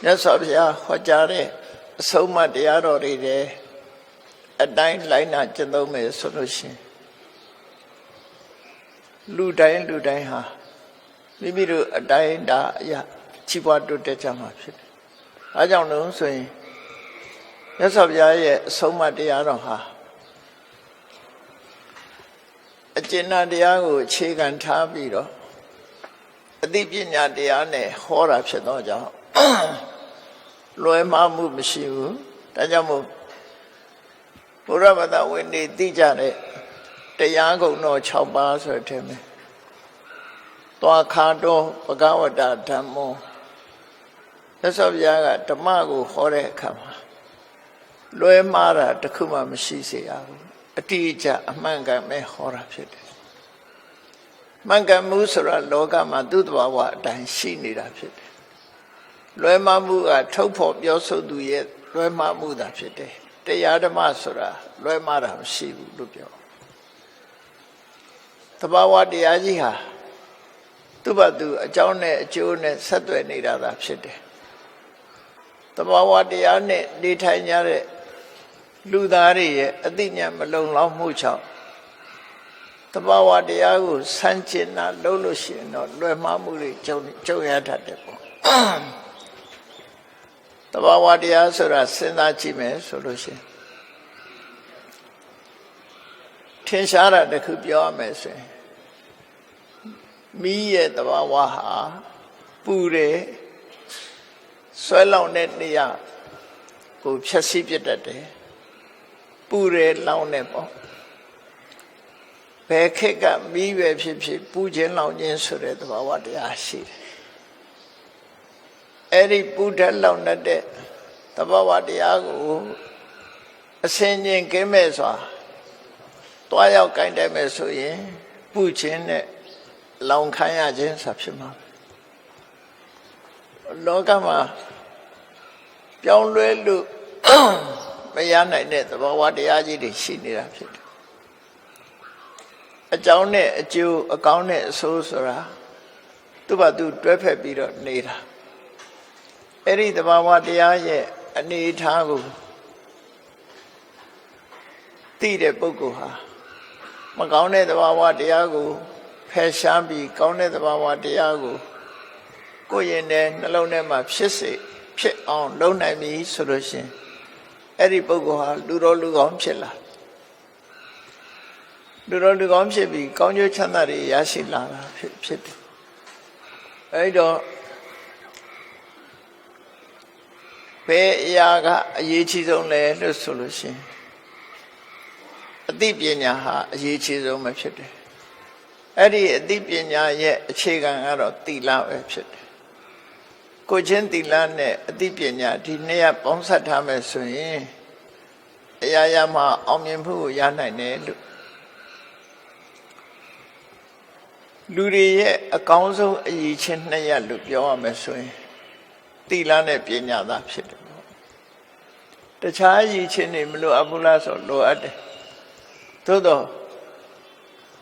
မြတ်စွာဘုရားဟောကြားတဲ့အဆုံးအမတရားတော်တွေတဲ့အတိုင်းလိုက်နာကျင့်သုံးမယ်ဆိုလို့ရှိရင်လူတိုင်းဟာမိမိတို့အတိုင်းဒါအရာချီးပွားတိုးတက်ကြမှာဖြစ်တယ်။အားကြောင့်လို့ဆိုရင်မြတ်စွာဘုရားရဲ့အဆုံးအမတရားတော်ဟာအကျဉ်းတရားကိုအခြေခံထားပြီးတော့အသိပညာတရားနဲ့ဟောတာဖြစ်တော့ကြောင့်လွယ်မှားမှုမရှိဘူး။ဒါကြောင့်မို့ဘုရားဘာသာဝင်တွေသိကြတဲ့တရားကုံတော်6ပါးဆိုတဲ့ထဲမှာသွားခါတော့ဘဂဝတဓမ္မောမြတ်စွာဘုရားကဓမ္မကိုဟောတဲ့အခါမှာလွယ်မှားတာတခုမှမရှိစေရဘူးအတိအကျအမှန်ကန်ပဲဟောတာဖြစ်တယ်မှန်ကန်မှုဆိုတာလောကမှာသူ့တဘာဝအတိုင်းရှိနေတာဖြစ်တယ်လွယ်မှားမှုကထုတ်ဖော်ပြောဆိုသူရဲ့လွယ်မှားမှုသာဖြစ်တယ်တရားဓမ္မဆိုတာလွယ်မှားတာမရှိဘူးလို့ပြောတဘာဝတရားကြီးဟာသူ့ဘာသူအကြောင်းနဲ့အကျိုးနဲ့ဆက်သွယ်နေတာသာဖြစ်တယ်တဘာဝတရားနဲ့နေထိုင်ကြတဲ့လူသားတွေရဲ့အသိဉာဏ်မလုံလောက်မှုကြောင့်တဘာဝတရားကိုဆန့်ကျင်တာလုပ်လို့ရှိရင်တော့လွယ်မှားမှုတွေကြုံရတတ်တယ်ပေါ့တဘာဝတရားဆိုတာစဉ်းစားကြည့်မယ်ဆိုလို့ရှိရင်ထင်ရှားတာတခုပြောရမယ်ဆိုရင်မိရဲ့တဘာဝဟာပူတယ်ဆွဲလောင်တဲ့နေရာကိုဖြတ်စီးပြတတ်တယ်ပူတယ်လောင်တယ်ပေါ့ဘယ်ခေတ်ကမိပဲဖြစ်ဖြစ်ပူခြင်းလောင်ခြင်းဆိုတဲ့တဘာဝတရားရှိတယ်အဲ့ဒီပူတတ်လောင်တတ်တဲ့တဘာဝတရားကိုအစင်ချင်းကင်းမဲ့စွာတွားရောက်ကြိုင်တယ်မယ်ဆိုရင်ပူခြင်းနဲ့လောင်ခံရခြင်းဆိုဖြစ်မှာလောကမှာပြောင်းလဲလို့မရနိုင်တဲ့သဘောဝတရားကြီးတွေရှိနေတာဖြစ်တယ်အကြောင်းနဲ့အကျိုးအကောင်းနဲ့အဆိုးဆိုတာသူ့ဘာသူတွဲဖက်ပြီးတော့နေတာအဲ့ဒီသဘောဝတရားရဲ့အနေအထားကိုသိတဲ့ပုဂ္ဂိုလ်ဟာမကောင်းတဲ့သဘောဝတရားကိုဖယ်ရှားပြီးကောင်းတဲ့သဘာဝတရားကိုကိုယ်ရင်ထဲနှလုံးထဲမှာဖြစ်အောင်လုပ်နိုင်ပြီဆိုလို့ရှိရင်အဲ့ဒီပုဂ္ဂိုလ်ဟာလူတော်လူကောင်းဖြစ်လာလူတော်လူကောင်းဖြစ်ပြီးကောင်းကျိုးချမ်းသာတွေရရှိလာတာဖြစ်တယ်အဲ့တော့ဘယ်အရာကအရေးကြီးဆုံးလဲလို့ဆိုလို့ရှိရင်အသိပညာဟာအရေးကြီးဆုံးပဲဖြစ်တယ်အဲ့ဒီအသိပညာရဲ့အခြေခံကတော့သီလပဲဖြစ်တယ်ကိုချင်းသီလနဲ့အသိပညာဒီနှစ်ရပ်ပေါင်းစပ်ထားမယ်ဆိုရင်အရာရာမှာအောင်မြင်မှုကိုရနိုင်တယ်လို့လူတွေရဲ့အကောင်းဆုံးအရေးချင်းနှစ်ရပ်လို့ပြောရမယ်ဆိုရင်သီလနဲ့ပညာသာဖြစ်တယ်ပေါ့တခြားအရေးချင်းတွေမလိုအပ်ဘူးလားဆိုလိုအပ်တယ်သို့တော့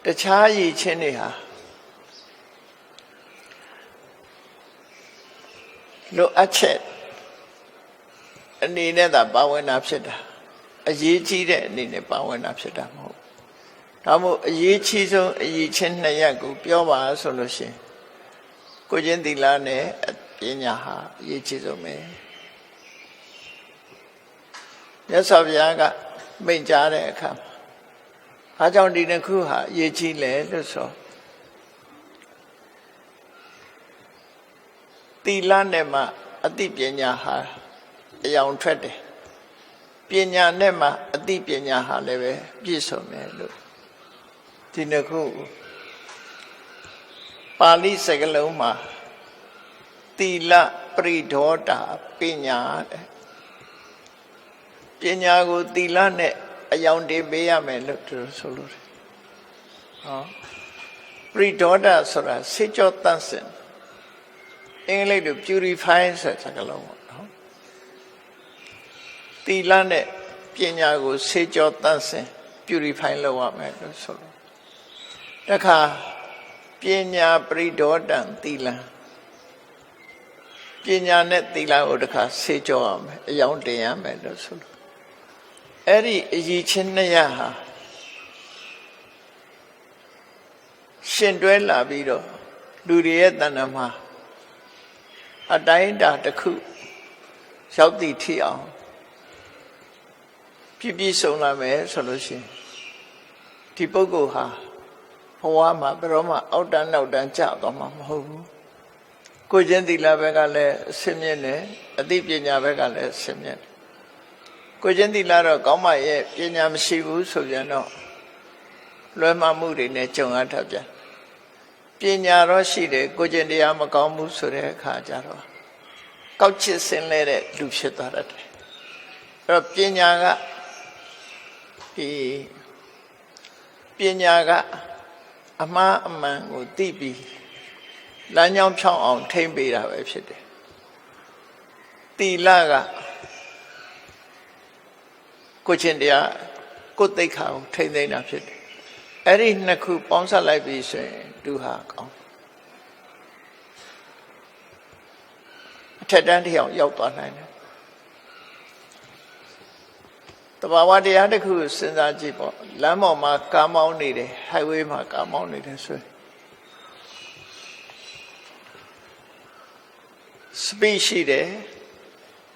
တခြားရည်ချင်းတွေဟာလိုအပ်ချက်အနေနဲ့သာပါဝင်တာဖြစ်တာအရေးကြီးတဲ့အနေနဲ့ပါဝင်တာဖြစ်တာမဟုတ်ဒါမို့အရေးကြီးဆုံးအရေးချင်းနှစ်ရပ်ကိုပြောပါဆိုလို့ရှိရင်ကိုချင်းသီလနဲ့ပညာဟာအရေးကြီးဆုံးပဲမြတ်စွာဘုရားကမိန့်ကြားတဲ့အခါအားကြောင့်ဒီနှစ်ခုဟာအရေးကြီးလဲလို့ဆိုသီလနဲ့မှအသိပညာဟာအယောင်ထွက်တယ်ပညာနဲ့မှအသိပညာဟာလည်းပဲပြည့်စုံတယ်လို့ဒီနှစ်ခုပါဠိစကားလုံးမှာသီလပရိဒေါတာပညာတဲ့ပညာကိုသီလနဲ့အယောင်တင်ပေးရမယ်လို့သူဆိုလို့တယ်ဟောပရိဒေါတာဆိုတာစေကြောတန့်စင်အင်္ဂလိပ်လို purify ဆိုတဲ့စကားလုံးပေါ့နော်သီလနဲ့ပညာကိုစေကြောတန့်စင် purify လုပ်ရမယ်လို့ဆိုလို့တခါပညာပရိဒေါတံသီလပ ပညာနဲ့သီလကိုတစ်ခါဆေးကြောရမယ်အယောင်တင်ရမယ်လို့ဆိုလို့အဲ့ဒီအရည်ချင်းနှစ်ရဟာရှင်တွဲလာပြီးတော့လူတွေရဲ့တဏ္ဍာမှာအတိုင်းအတာတစ်ခုရောက်တည်ထီအောင်ပြည့်စုံလာမယ်ဆိုလို့ရှိရင်ဒီပုဂ္ဂိုလ်ဟာဘဝမှာဘယ်တော့မှအောက်တန်းနောက်တန်းကျသွားမှာမဟုတ်ဘူးကိုကျင့်သီလဘက်ကလည်းအစင်းမြင့်တယ်အသိပညာဘက်ကလည်းအစင်းမြင့်တယ်ကိုကျင့်သီလတော့ကောင်းမှရဲ့ပညာမရှိဘူးဆိုပြန်တော့လွဲမှားမှုတွေနဲ့ကြုံရတတ်ပြန်ပညာတော့ရှိတယ်ကိုကျင့်တရားမကောင်းဘူးဆိုတဲ့အခါကျတော့ကောက်ချစ်စင်လဲတဲ့လူဖြစ်သွားတတ်တယ်အဲ့တော့ပညာကအမှားအမှန်ကိုသိပြီးလမ်းကြောင်းဖြောင်းအောင်ထိမ့်ပေးတာပဲဖြစ်တယ်သီလကကိုချင်းတရားကိုသိက္ခာကိုထိမ့်သိမ်းတာဖြစ်တယ်အဲ့ဒီနှစ်ခုပေါင်းစပ်လိုက်ပြီးဆိုရင်သူဟာကောင်းအထက်တန်းတစ်ယောက်ရောက်သွားနိုင်တယ်တဘာဝတရားတစ်ခုစဉ်းစားကြည့်ပေါ့လမ်းပေါ်မှာကားမောင်းနေတယ် highway မှာကားမောင်းနေတယ်ဆိုရင် speed ရှိတယ်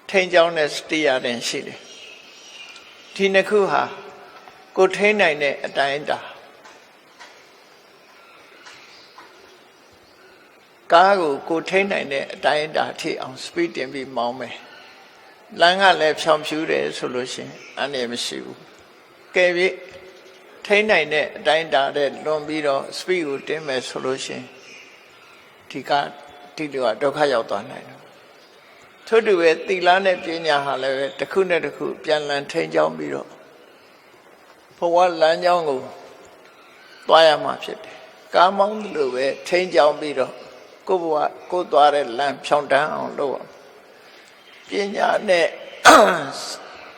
ထိန်းကျောင်းတဲ့ steering ရှိတယ်ဒီနှစ်ခုဟာကိုထိန်းနိုင်တဲ့အတိုင်းအတာကားကိုထိန်းနိုင်တဲ့အတိုင်းအတာထိအောင် speed တင်ပြီးမောင်းမယ်လမ်းကလည်းဖြောင်ဖြူးတယ်ဆိုလို့ရှိရင်အန္တရာယ်မရှိဘူးကဲပြီးထိန်းနိုင်တဲ့အတိုင်းအတာတဲ့လွန်ပြီးတော့ speed ကိုတင်းမယ်ဆိုလို့ရှိရင်ဒီလိုကဒုက္ခရောက်သွားနိုင်တယ်ထို့တူပဲသီလနဲ့ပညာဟာလည်းပဲတစ်ခုနဲ့တစ်ခုပြန်လည်ထိန်းကျောင်းပြီးတော့ဘဝလမ်းကြောင်းကိုသွားရမှာဖြစ်တယ်ကားမောင်းလို့ပဲထိန်းကျောင်းပြီးတော့ကိုယ့်ဘဝကိုယ်သွားတဲ့လမ်းဖြောင်းတန်းအောင်လုပ်ရပညာနဲ့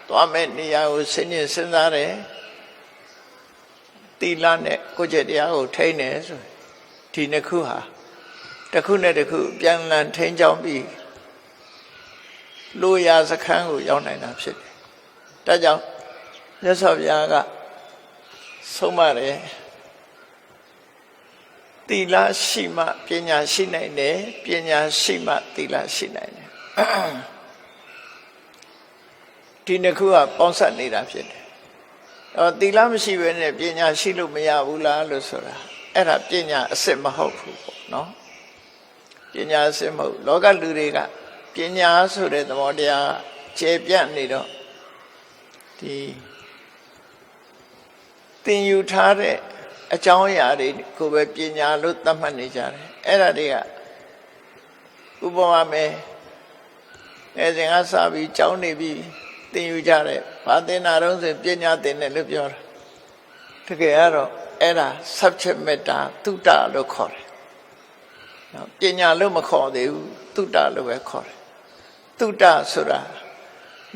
သွားမဲ့နေရာကိုစဉ်းကျင်စဉ်းစားတယ်သီလနဲ့ကိုယ်ကျင့်တရားကိုထိန်းတယ်ဆိုဒီနှစ်ခုဟာတစ်ခုနဲ့တစ်ခုပြန်လည်ထိန်းကျောင်းပြီးလိုရာစခန်းကိုရောက်နိုင်တာဖြစ်တယ်။ဒါကြောင့်မြတ်စွာဘုရားကဆုံးမတယ်သီလရှိမှပညာရှိနိုင်တယ်ပညာရှိမှသီလရှိနိုင်တယ်ဒီနှစ်ခုကပေါင်းစပ်နေတာဖြစ်တယ်။သီလမရှိဘဲနဲ့ပညာရှိလို့မရဘူးလားလို့ဆိုတာအဲ့ဒါပညာအစစ်မဟုတ်ဘူးပေါ့နော်။ပညာအစစ်မဟုတ်လောကလူတွေကပညာဆိုတဲ့သဘောတရားကျေပြန့်နေတော့ဒီသင်ယူထားတဲ့အကြောင်းအရာတွေကိုပဲပညာလို့သတ်မှတ်နေကြတယ်အဲ့ဒါတွေကဥပမာမယ်အဲစဉ်ကစပြီးကြောင်းနေပြီးသင်ယူကြတယ်ဘာသင်တာတော့ဆိုပညာသင်တယ်လို့ပြောတာတကယ်ကတော့အဲ့ဒါ subject matter သုတလို့ခေါ်တယ်နော်ပညာလို့မခေါ်သေးဘူးသုတလို့ပဲခေါ်တယ်သုတဆိုတာ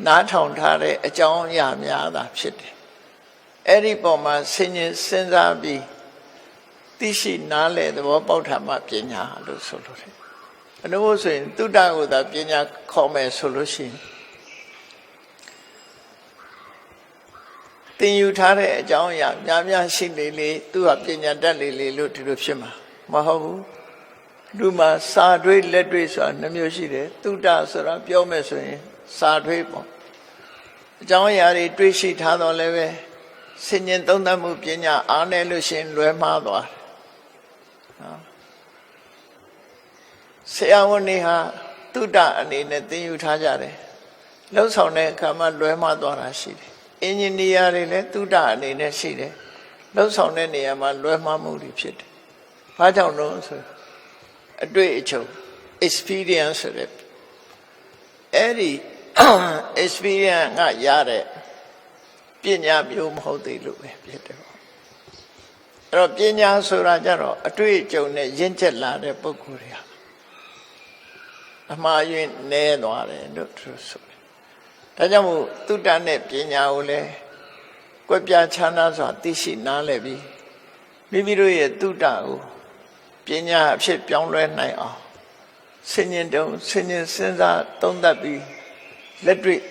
နားထောင်ထားတဲ့အကြောင်းအရာများတာဖြစ်တယ်အဲ့ဒီပုံမှာစဉ်းစားပြီးသိရှိနားလည်သဘောပေါက်တာမှပညာလို့ဆိုလို့တယ်အနုဘောဆိုရင်သုတကိုသာပညာခေါ်မယ်ဆိုလို့ရှိရင်သင်ယူထားတဲ့အကြောင်းအရာများများရှိလေလေသူကပညာတတ်လေလေလို့ဒီလိုဖြစ်မှာမဟုတ်ဘူးလူမှာစာတွေးလက်တွေးဆိုတာနှမျိုးရှိတယ်သုတဆိုတာပြောမယ်ဆိုရင်စာတွေးပေါ့အကြောင်းအရာတွေတွေးရှိထားတော့လည်းပဲဆင်ញင်သုံးသပ်မှုပညာအားနည်းလို့ရှင်လွဲမှားသွားတယ်နော်ဆရာဝန်တွေဟာသုတအနေနဲ့သင်ယူထားကြတယ်လှုပ်ဆောင်တဲ့အခါမှာလွဲမှားသွားတာရှိတယ်အင်ဂျင်နီယာတွေလည်းသုတအနေနဲ့ရှိတယ်လှုပ်ဆောင်တဲ့နေရာမှာလွဲမှားမှုတွေဖြစ်တယ်ဘာကြောင့်လို့ဆိုအတွေ့အကြုံ experience ဆိုတဲ့အဲ့ဒီ experience ကရတဲ့ပညာမျိုးမဟုတ်သေးလို့ပဲဖြစ်တယ်ပေါ့အဲ့တော့ပညာဆိုတာကြတော့အတွေ့အကြုံနဲ့ရင့်ကျက်လာတဲ့ပုဂ္ဂိုလ်တွေဟာအမှားယွင်းနဲသွားတယ်လို့သူဆိုတယ်ဒါကြောင့်မို့သုတနဲ့ပညာကိုလည်းကွက်ပြားခြားနားစွာသိရှိနားလည်ပြီးမိမိတို့ရဲ့သုတကိုပညာအဖြစ်ပြောင်းလဲနိုင်အောင် ဆင်ញင်တုံဆင်ញင်စဉ်းစားသုံးသပ်ပြီးလက်တွေ့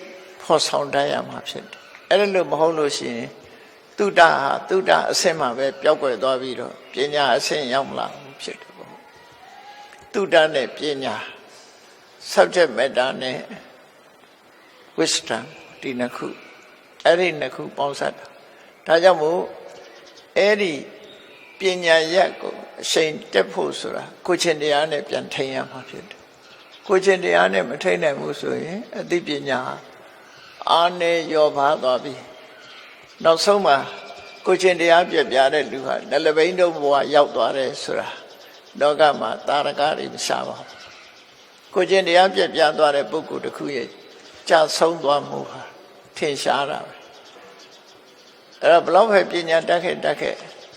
ဖော်ဆောင်တတ်ရမှာဖြစ်တယ်အဲ့ဒါလို့မဟုတ်လို့ရှိရင်သုတဟာသုတအဆင့်မှာပဲပျောက်ကွယ်သွားပြီးတော့ပညာအဆင့်ရောက်မလာဘူးဖြစ်တယ်ပေါ့သုတနဲ့ပညာ subject matter နဲ့ wisdom ဒီနှစ်ခုအဲ့ဒီနှစ်ခုပေါင်းစပ်တာဒါကြောင့်မို့အဲ့ဒီပညာရက်ကိုအရှိန်တက်ဖို့ဆိုတာကိုချင်းတရားနဲ့ပြန်ထိန်ရမှာဖြစ်တယ်ကိုချင်းတရားနဲ့မထိန်နိုင်ဘူးဆိုရင်အသိပညာအားနဲ့ရောပါသွားပြီနောက်ဆုံးမှာကိုချင်းတရားပြပြတဲ့လူဟာနလဘိန်းတို့ဘဝရောက်သွားတယ်ဆိုတာလောကမှာတာရကတွေမရှာပါဘူးကိုချင်းတရားပြပြသွားတဲ့ပုဂ္ဂိုလ်တစ်ခုရဲ့ကြာဆုံးသွားမှုဟာထင်ရှားတာပဲအဲ့တော့ဘလောက်ပဲပညာတတ်ခဲ့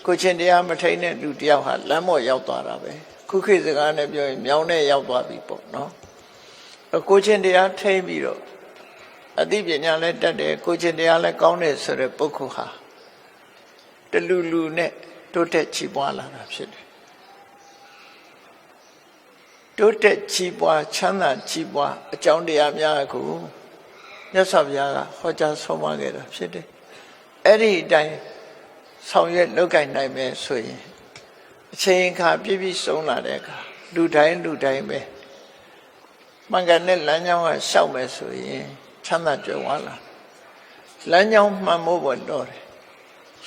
ကိုချင်းတရားမထိန်တဲ့လူတယောက်ဟာလမ်းမော့ရောက်သွားတာပဲခုခေတ်စကားနဲ့ပြောရင်မြောင်းနဲ့ရောက်သွားပြီပေါ့နော်ကိုချင်းတရားထိန်ပြီးတော့အသိပညာလည်းတတ်တယ်ကိုချင်းတရားလည်းကောင်းတယ်ဆိုတဲ့ပုဂ္ဂိုလ်ဟာတလူလူနဲ့တိုးတက်ချီးပွားလာတာဖြစ်တယ်တိုးတက်ချီးပွားချမ်းသာချီးပွားအကြောင်းတရားများကိုမြတ်စွာဘုရားကဟောကြားဆုံးမခဲ့တာဖြစ်တယ်အဲ့ဒီအတိုင်းဆောင်ရွက်လုပ်ကိုင်နိုင်မယ်ဆိုရင်အချိန်အခါပြည့်ပြည့်စုံလာတဲ့အခါလူတိုင်းပဲမှန်ကန်တဲ့လမ်းကြောင်းကရှောက်မယ်ဆိုရင်ချမ်းသာကြွယ်ဝလာလမ်းကြောင်းမှန်ဖို့ပေါ်တော့တယ်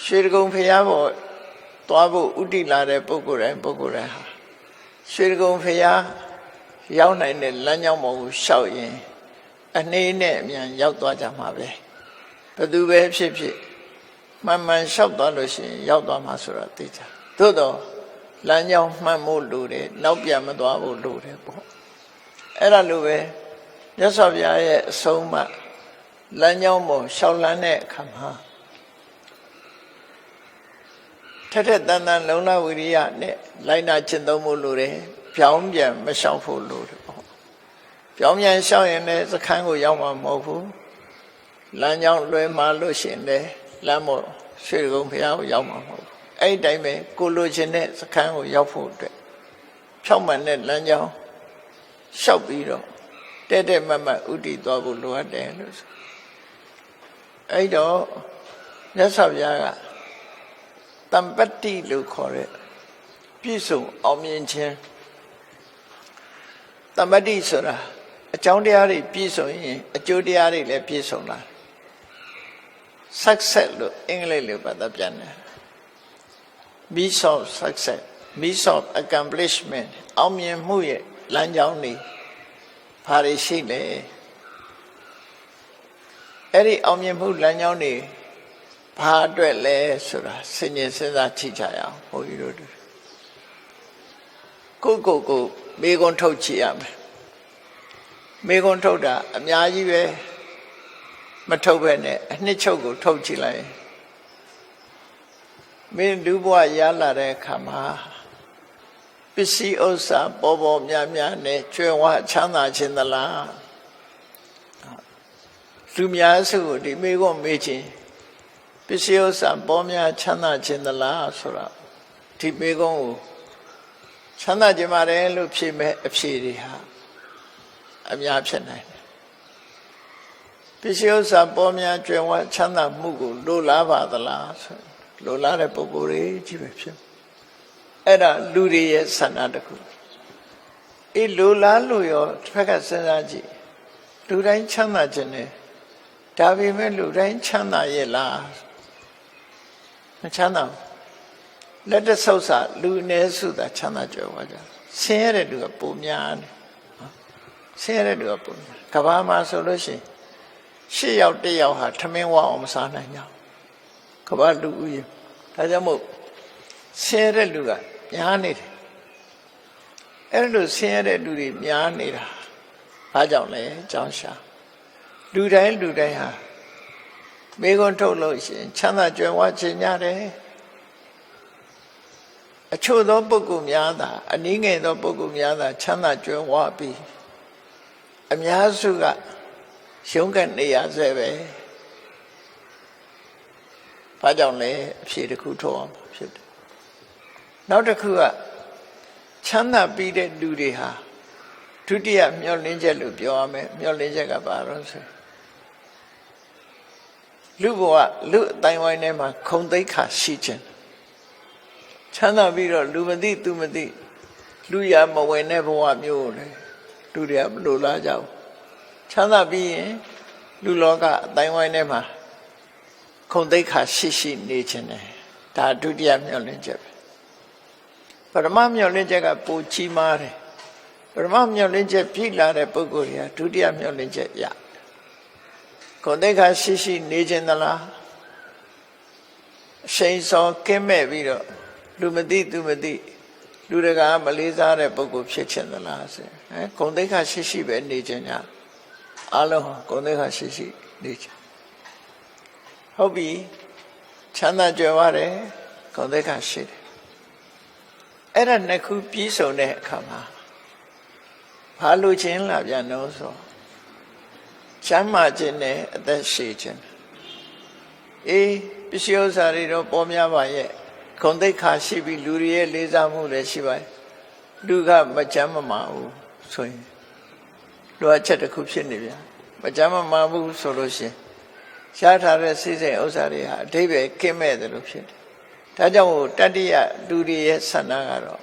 ရွှေကုံဖရာပေါ်သွားဖို့ဥတည်လာတဲ့ပုဂ္ဂိုလ်တိုင်းဟာရွှေကုံဖရာရောက်နိုင်တဲ့လမ်းကြောင်းပေါ်ကိုရှောက်ရင်အနှေးနဲ့အမြန်ရောက်သွားကြမှာပဲဘယ်သူပဲဖြစ်မှန်လျှောက်သွားလို့ရှိရင်ရောက်သွားမှာဆိုတာသိကြသို့တော့လမ်းကြောင်းမှန်ဖို့လိုတယ်နောက်ပြန်မသွားဖို့လိုတယ်ပေါ့အဲ့ဒါလိုပဲမြတ်စွာဘုရားရဲ့အဆုံးအမလမ်းကြောင်းပေါ်ရှောက်လန်းတဲ့အခါမှာထက်တန်လုံလဝိရိယနဲ့လိုက်နာကျင့်သုံးဖို့လိုတယ်ပြောင်းပြန်မလျှောက်ဖို့လိုတယ်ပေါ့ပြောင်းပြန်လျှောက်ရင်လည်းစခန်းကိုရောက်မှာမဟုတ်ဘူးလမ်းကြောင်းလွဲမှာလို့ရှိရင်လည်းလမ်းမော်ရွှေကုံဘုရားကိုရောက်မှာမဟုတ်ဘူးအဲ့ဒီတိုင်းပဲကိုလိုချင်တဲ့စခန်းကိုရောက်ဖို့အတွက်ဖြောင့်မှန်တဲ့လမ်းကြောင်းလျှောက်ပြီးတော့တဲ့မတ်ဥတည်သွားဖို့လိုအပ်တယ်လို့ဆိုအဲ့တော့မြတ်စွာဘုရားကတမ္ပတ္တိလို့ခေါ်တဲ့ပြည့်စုံအောင်မြင်ခြင်းတမ္ပတ္တိဆိုတာအကြောင်းတရားတွေပြည့်စုံရင်အကျိုးတရားတွေလည်းပြည့်စုံလာsuccess လို့အင်္ဂလိပ်လိုပတ်သက်ပြန်တယ် means of success means of accomplishment အောင်မြင်မှုရဲ့လမ်းကြောင်းတွေဘာတွေရှိလဲအဲ့ဒီအောင်မြင်မှုလမ်းကြောင်းတွေဘာအတွက်လဲဆိုတာစဉ်းကျင်စဉ်းစားကြည့်ကြရအောင်ဘုန်းကြီးတို့ကိုမေခွန်းထုတ်ကြည့်ရမယ်မေခွန်းထုတ်တာအများကြီးပဲမထုတ်ပဲနဲ့အနှစ်ချုပ်ကိုထုတ်ကြည့်လိုက်မင်းလူဘဝရလာတဲ့အခါမှာပစ္စည်းဥစ္စာပေါ်များနဲ့ကျွဲဝချမ်းသာခြင်းသလားလူများစုကိုဒီမေခွန်းမေးခြင်းပစ္စည်းဥစ္စာပေါ်များချမ်းသာခြင်းသလားဆိုတော့ဒီမေခွန်းကိုချမ်းသာခြင်းပါတယ်လို့ဖြေမဲ့အဖြေတွေဟာအများဖြစ်နိုင်တယ်ပစ္စည်းဥစ္စာပေါ်များကျွဲဝချမ်းသာမှုကိုလိုလားပါသလားဆိုလိုလားတဲ့ပုဂ္ဂိုလ်တွေကြီးပဲဖြစ်အဲ့ဒါလူတွေရဲ့ဆန္ဒတစ်ခုအေးလိုလားလို့ရောတစ်ဖက်ကစဉ်းစားကြည့်လူတိုင်းချမ်းသာခြင်းနဲ့ဒါပေမဲ့လူတိုင်းချမ်းသာရဲ့လားမချမ်းသာလက်တဆုပ်စာလူအနည်းစုသာချမ်းသာကြွယ်ဝကြဆင်းရဲတဲ့လူကပုံများတယ်ဆင်းရဲတဲ့လူကပုံများကဘာမှာဆိုလို့ရှိရင်8 ယောက်1 ယောက်ဟာထမင်းဝအောင်မစားနိုင်ကြဘူးကဘာလူဦးရေဒါကြောင့်မို့ဆင်းရဲတဲ့လူကများနေတယ်အဲ့လိုဆင်းရဲတဲ့လူတွေများနေတာဘာကြောင့်လဲအကြောင်းရှာလူတိုင်းဟာမေခွန်းထုတ်လို့ရှိရင်ချမ်းသာကြွယ်ဝခြင်းရတယ်အချို့သောပုဂ္ဂိုလ်များသာအနည်းငယ်သောပုဂ္ဂိုလ်များသာချမ်းသာကြွယ်ဝပြီးအများစုကရုန်းကန်နေရဆဲပဲဘာကြောင့်လဲအဖြေတစ်ခုထုတ်အောင်ဖြစ်တယ်နောက်တစ်ခုကချမ်းသာပြီးတဲ့လူတွေဟာ ဒုတိယမျောလင်းချက်လို့ပြောရမယ်မျောလင်းချက်ကဘာလို့ဆိုလူဘဝလူအတိုင်းဝိုင်းထဲမှာခုံသိက္ခာရှိခြင်းချမ်းသာပြီးတော့လူမသိသူမသိလူရမဝင်တဲ့ဘဝမျိုးလေလူတွေကမလိုလားကြဘူးချမ်းသာပြီးရင်လူလောကအတိုင်းဝိုင်းထဲမှာခုံသိက္ခာရှိနေခြင်းတယ်ဒါဒုတိယမျောလင်းချက်ပဲပရမမျောလင်းချက်ကပိုကြီးမားတယ်ပရမမျောလင်းချက်ပြည့်လာတဲ့ပုဂ္ဂိုလ်တွေကဒုတိယမျောလင်းချက်ရခုံသိက္ခာရှိနေခြင်းသလားအရှိန်စောကင်းမဲ့ပြီးတော့လူမသိသူမသိလူတကာမလေးစားတဲ့ပုဂ္ဂိုလ်ဖြစ်ခြင်းသလားဆိုခုံသိက္ခာရှိပဲနေခြင်းညာအလုံးခုံသိက္ခာရှိနေခြင်းဟုတ်ပြီချမ်းသာကြွယ်ဝတယ်ခုံသိက္ခာရှိတယ်အဲ့ဒါနှစ်ခုပြီးဆုံးတဲ့အခါမှာဘာလို့ခြင်းလာပြန်လို့ဆိုချမ်းသာခြင်းနဲ့အသက်ရှိခြင်းအေးပစ္စည်းဥစ္စာတွေတော့ပေါ်များပါရဲ့ခုံသိက္ခာရှိပြီးလူတွေရဲ့လေးစားမှုလည်းရှိပါတယ်လူကမချမ်းမမာဘူးဆိုရင်လိုအပ်ချက်တစ်ခုဖြစ်နေပြန်မချမ်းမမာဘူးဆိုလို့ရှိရင်ရှားထားတဲ့စိစိမ်ဥစ္စာတွေဟာအဓိပ္ပာယ်ကင်းမဲ့တယ်လို့ဖြစ်တယ်ဒါကြောင့်တတ္တိယလူတွေရဲ့ဆန္ဒကတော့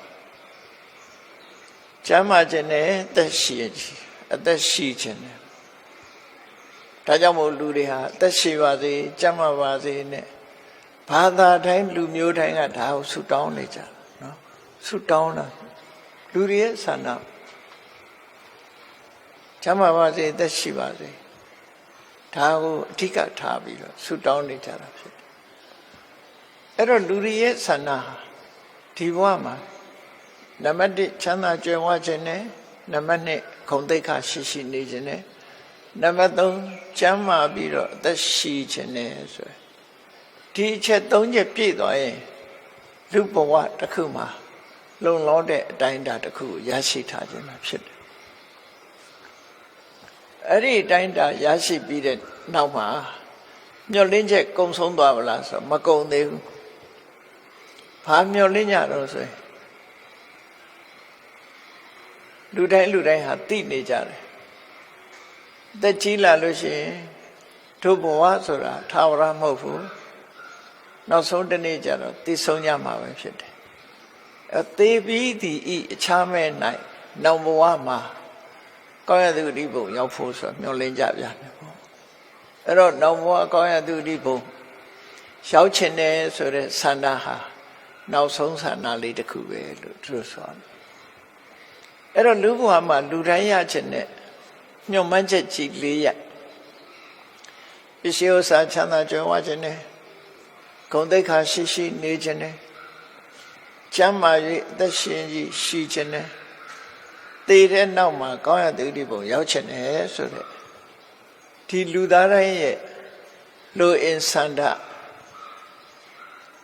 ချမ်းသာခြင်းနဲ့အသက်ရှိခြင်းနဲ့ဒါကြောင့်မို့လူတွေဟာအသက်ရှိပါစေချမ်းသာပါစေနဲ့ဘာသာတိုင်းလူမျိုးတိုင်းကဒါကိုဆုတောင်းနေကြနော်ဆုတောင်းတာလူတွေရဲ့ဆန္ဒချမ်းသာပါစေအသက်ရှိပါစေဒါကိုအဓိကထားပြီးတော့ဆုတောင်းနေကြတာဖြစ်တယ်အဲ့တော့လူတွေရဲ့ဆန္ဒဟာဒီဘဝမှာနံပါတ်1ချမ်းသာကြွယ်ဝခြင်းနဲ့နံပါတ်2ဂုဏ်သိက္ခာရှိနေခြင်းနဲ့နံပါတ်3ကျမ်းမာပြီးတော့အသက်ရှိခြင်းနဲ့ဆိုဒီအချက်3ချက်ပြည့်သွားရင်လူဘဝတစ်ခုမှာလုံလောက်တဲ့အတိုင်းအတာတစ်ခုကိုရရှိထားခြင်းမှာဖြစ်တယ်အဲ့ဒီအတိုင်းအတာရရှိပြီးတဲ့နောက်မှာမျောလင်းချက်ကုံဆုံးသွားပါလားဆိုမကုံသေးဘူးဘာမျောလင်းကြတော့ဆိုရင်လူတိုင်းဟာသိနေကြတယ်သက်ကြီးလာလို့ရှိရင်တို့ဘဝဆိုတာထာဝရမဟုတ်ဘူးနောက်ဆုံးတစ်နေ့ကျတော့သိဆုံးကြမှာပဲဖြစ်တယ်အသေးပြီးဒီအခြားမဲ့၌နောက်ဘဝမှာကောင်းရသူဒီဘုံရောက်ဖို့ဆိုမျှော်လင့်ကြပြန်တယ်ပေါ့အဲ့တော့နောက်ဘဝကောင်းရသူဒီဘုံရောက်ချင်တယ်ဆိုတဲ့ဆန္ဒဟာနောက်ဆုံးဆန္ဒလေးတစ်ခုပဲလို့သူတို့ဆိုတယ်အဲ့တော့လူဘဝမှာလူတိုင်းရချင်တဲ့ညှော်မှန်းချက်ကြီး၄ရပ်ပစ္စည်းဥစ္စာချမ်းသာကြွယ်ဝခြင်းနဲ့ဂုဏ်သိက္ခာရှိနေခြင်းနဲ့ကျမ်းမာ၍အသက်ရှင်ရှိခြင်းနဲ့တည်တဲ့နောက်မှာကောင်းရတဲ့ဒီဘုံရောက်ခြင်းနဲ့ဆိုတဲ့ဒီလူသားတိုင်းရဲ့လူအင်ဆန္ဒ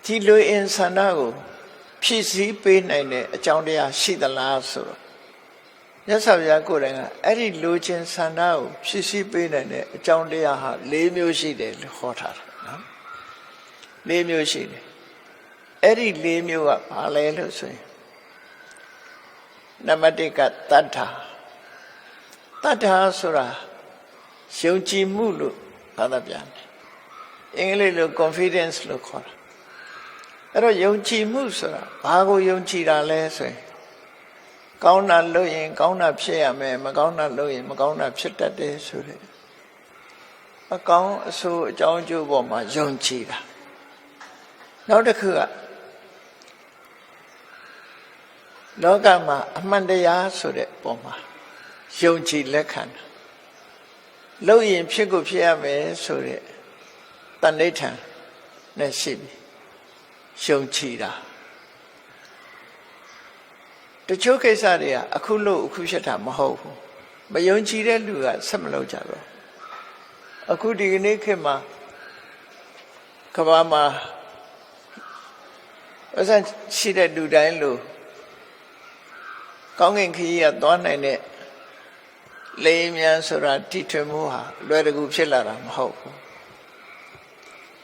ဒီလူအင်ဆန္ဒကိုဖြည့်ဆည်းပေးနိုင်တဲ့အကြောင်းတရားရှိသလားဆိုတော့မြတ်စွာဘုရားကိုယ်တိုင်ကအဲ့ဒီလူချင်းဆန္ဒကိုဖြည့်ဆည်းပေးနိုင်တဲ့အကြောင်းတရားဟာ၄မျိုးရှိတယ်လို့ဟောထားတယ်နော်၄မျိုးရှိတယ်အဲ့ဒီ၄မျိုးကဘာလဲလို့ဆိုရင်နံပါတ်1ကတတ္ထာဆိုတာယုံကြည်မှုလို့ဘာသာပြန်တယ်အင်္ဂလိပ်လို confidence လို့ခေါ်တာအဲ့တော့ယုံကြည်မှုဆိုတာဘာကိုယုံကြည်တာလဲဆိုရင်ကောင်းတာလုပ်ရင်ကောင်းတာဖြစ်ရမယ်မကောင်းတာလုပ်ရင်မကောင်းတာဖြစ်တတ်တယ်ဆိုတဲ့အကောင်းအဆိုးအကြောင်းအကျိုးပေါ်မှာယုံကြည်တာနောက်တစ်ခုကလောကမှာအမှန်တရားဆိုတဲ့ပုံမှာယုံကြည်လက်ခံတာလုပ်ရင်ဖြစ်ကိုဖြစ်ရမယ်ဆိုတဲ့တဏှိဋ္ဌာန်နဲ့ရှိပြီယုံကြည်တာတချို့ကိစ္စတွေကအခုလို့အခုဖြစ်တာမဟုတ်ဘူးမယုံကြည်တဲ့လူကဆက်မလုပ်ကြတော့အခုဒီကနေ့ခေတ်မှာကမ္ဘာမှာအစရှိတဲ့လူတိုင်းလို့ကောင်းကင်ခရီးကသွားနိုင်တဲ့လေမြန်ဆိုတာတိထွင်မှုဟာလွယ်တကူဖြစ်လာတာမဟုတ်ဘူး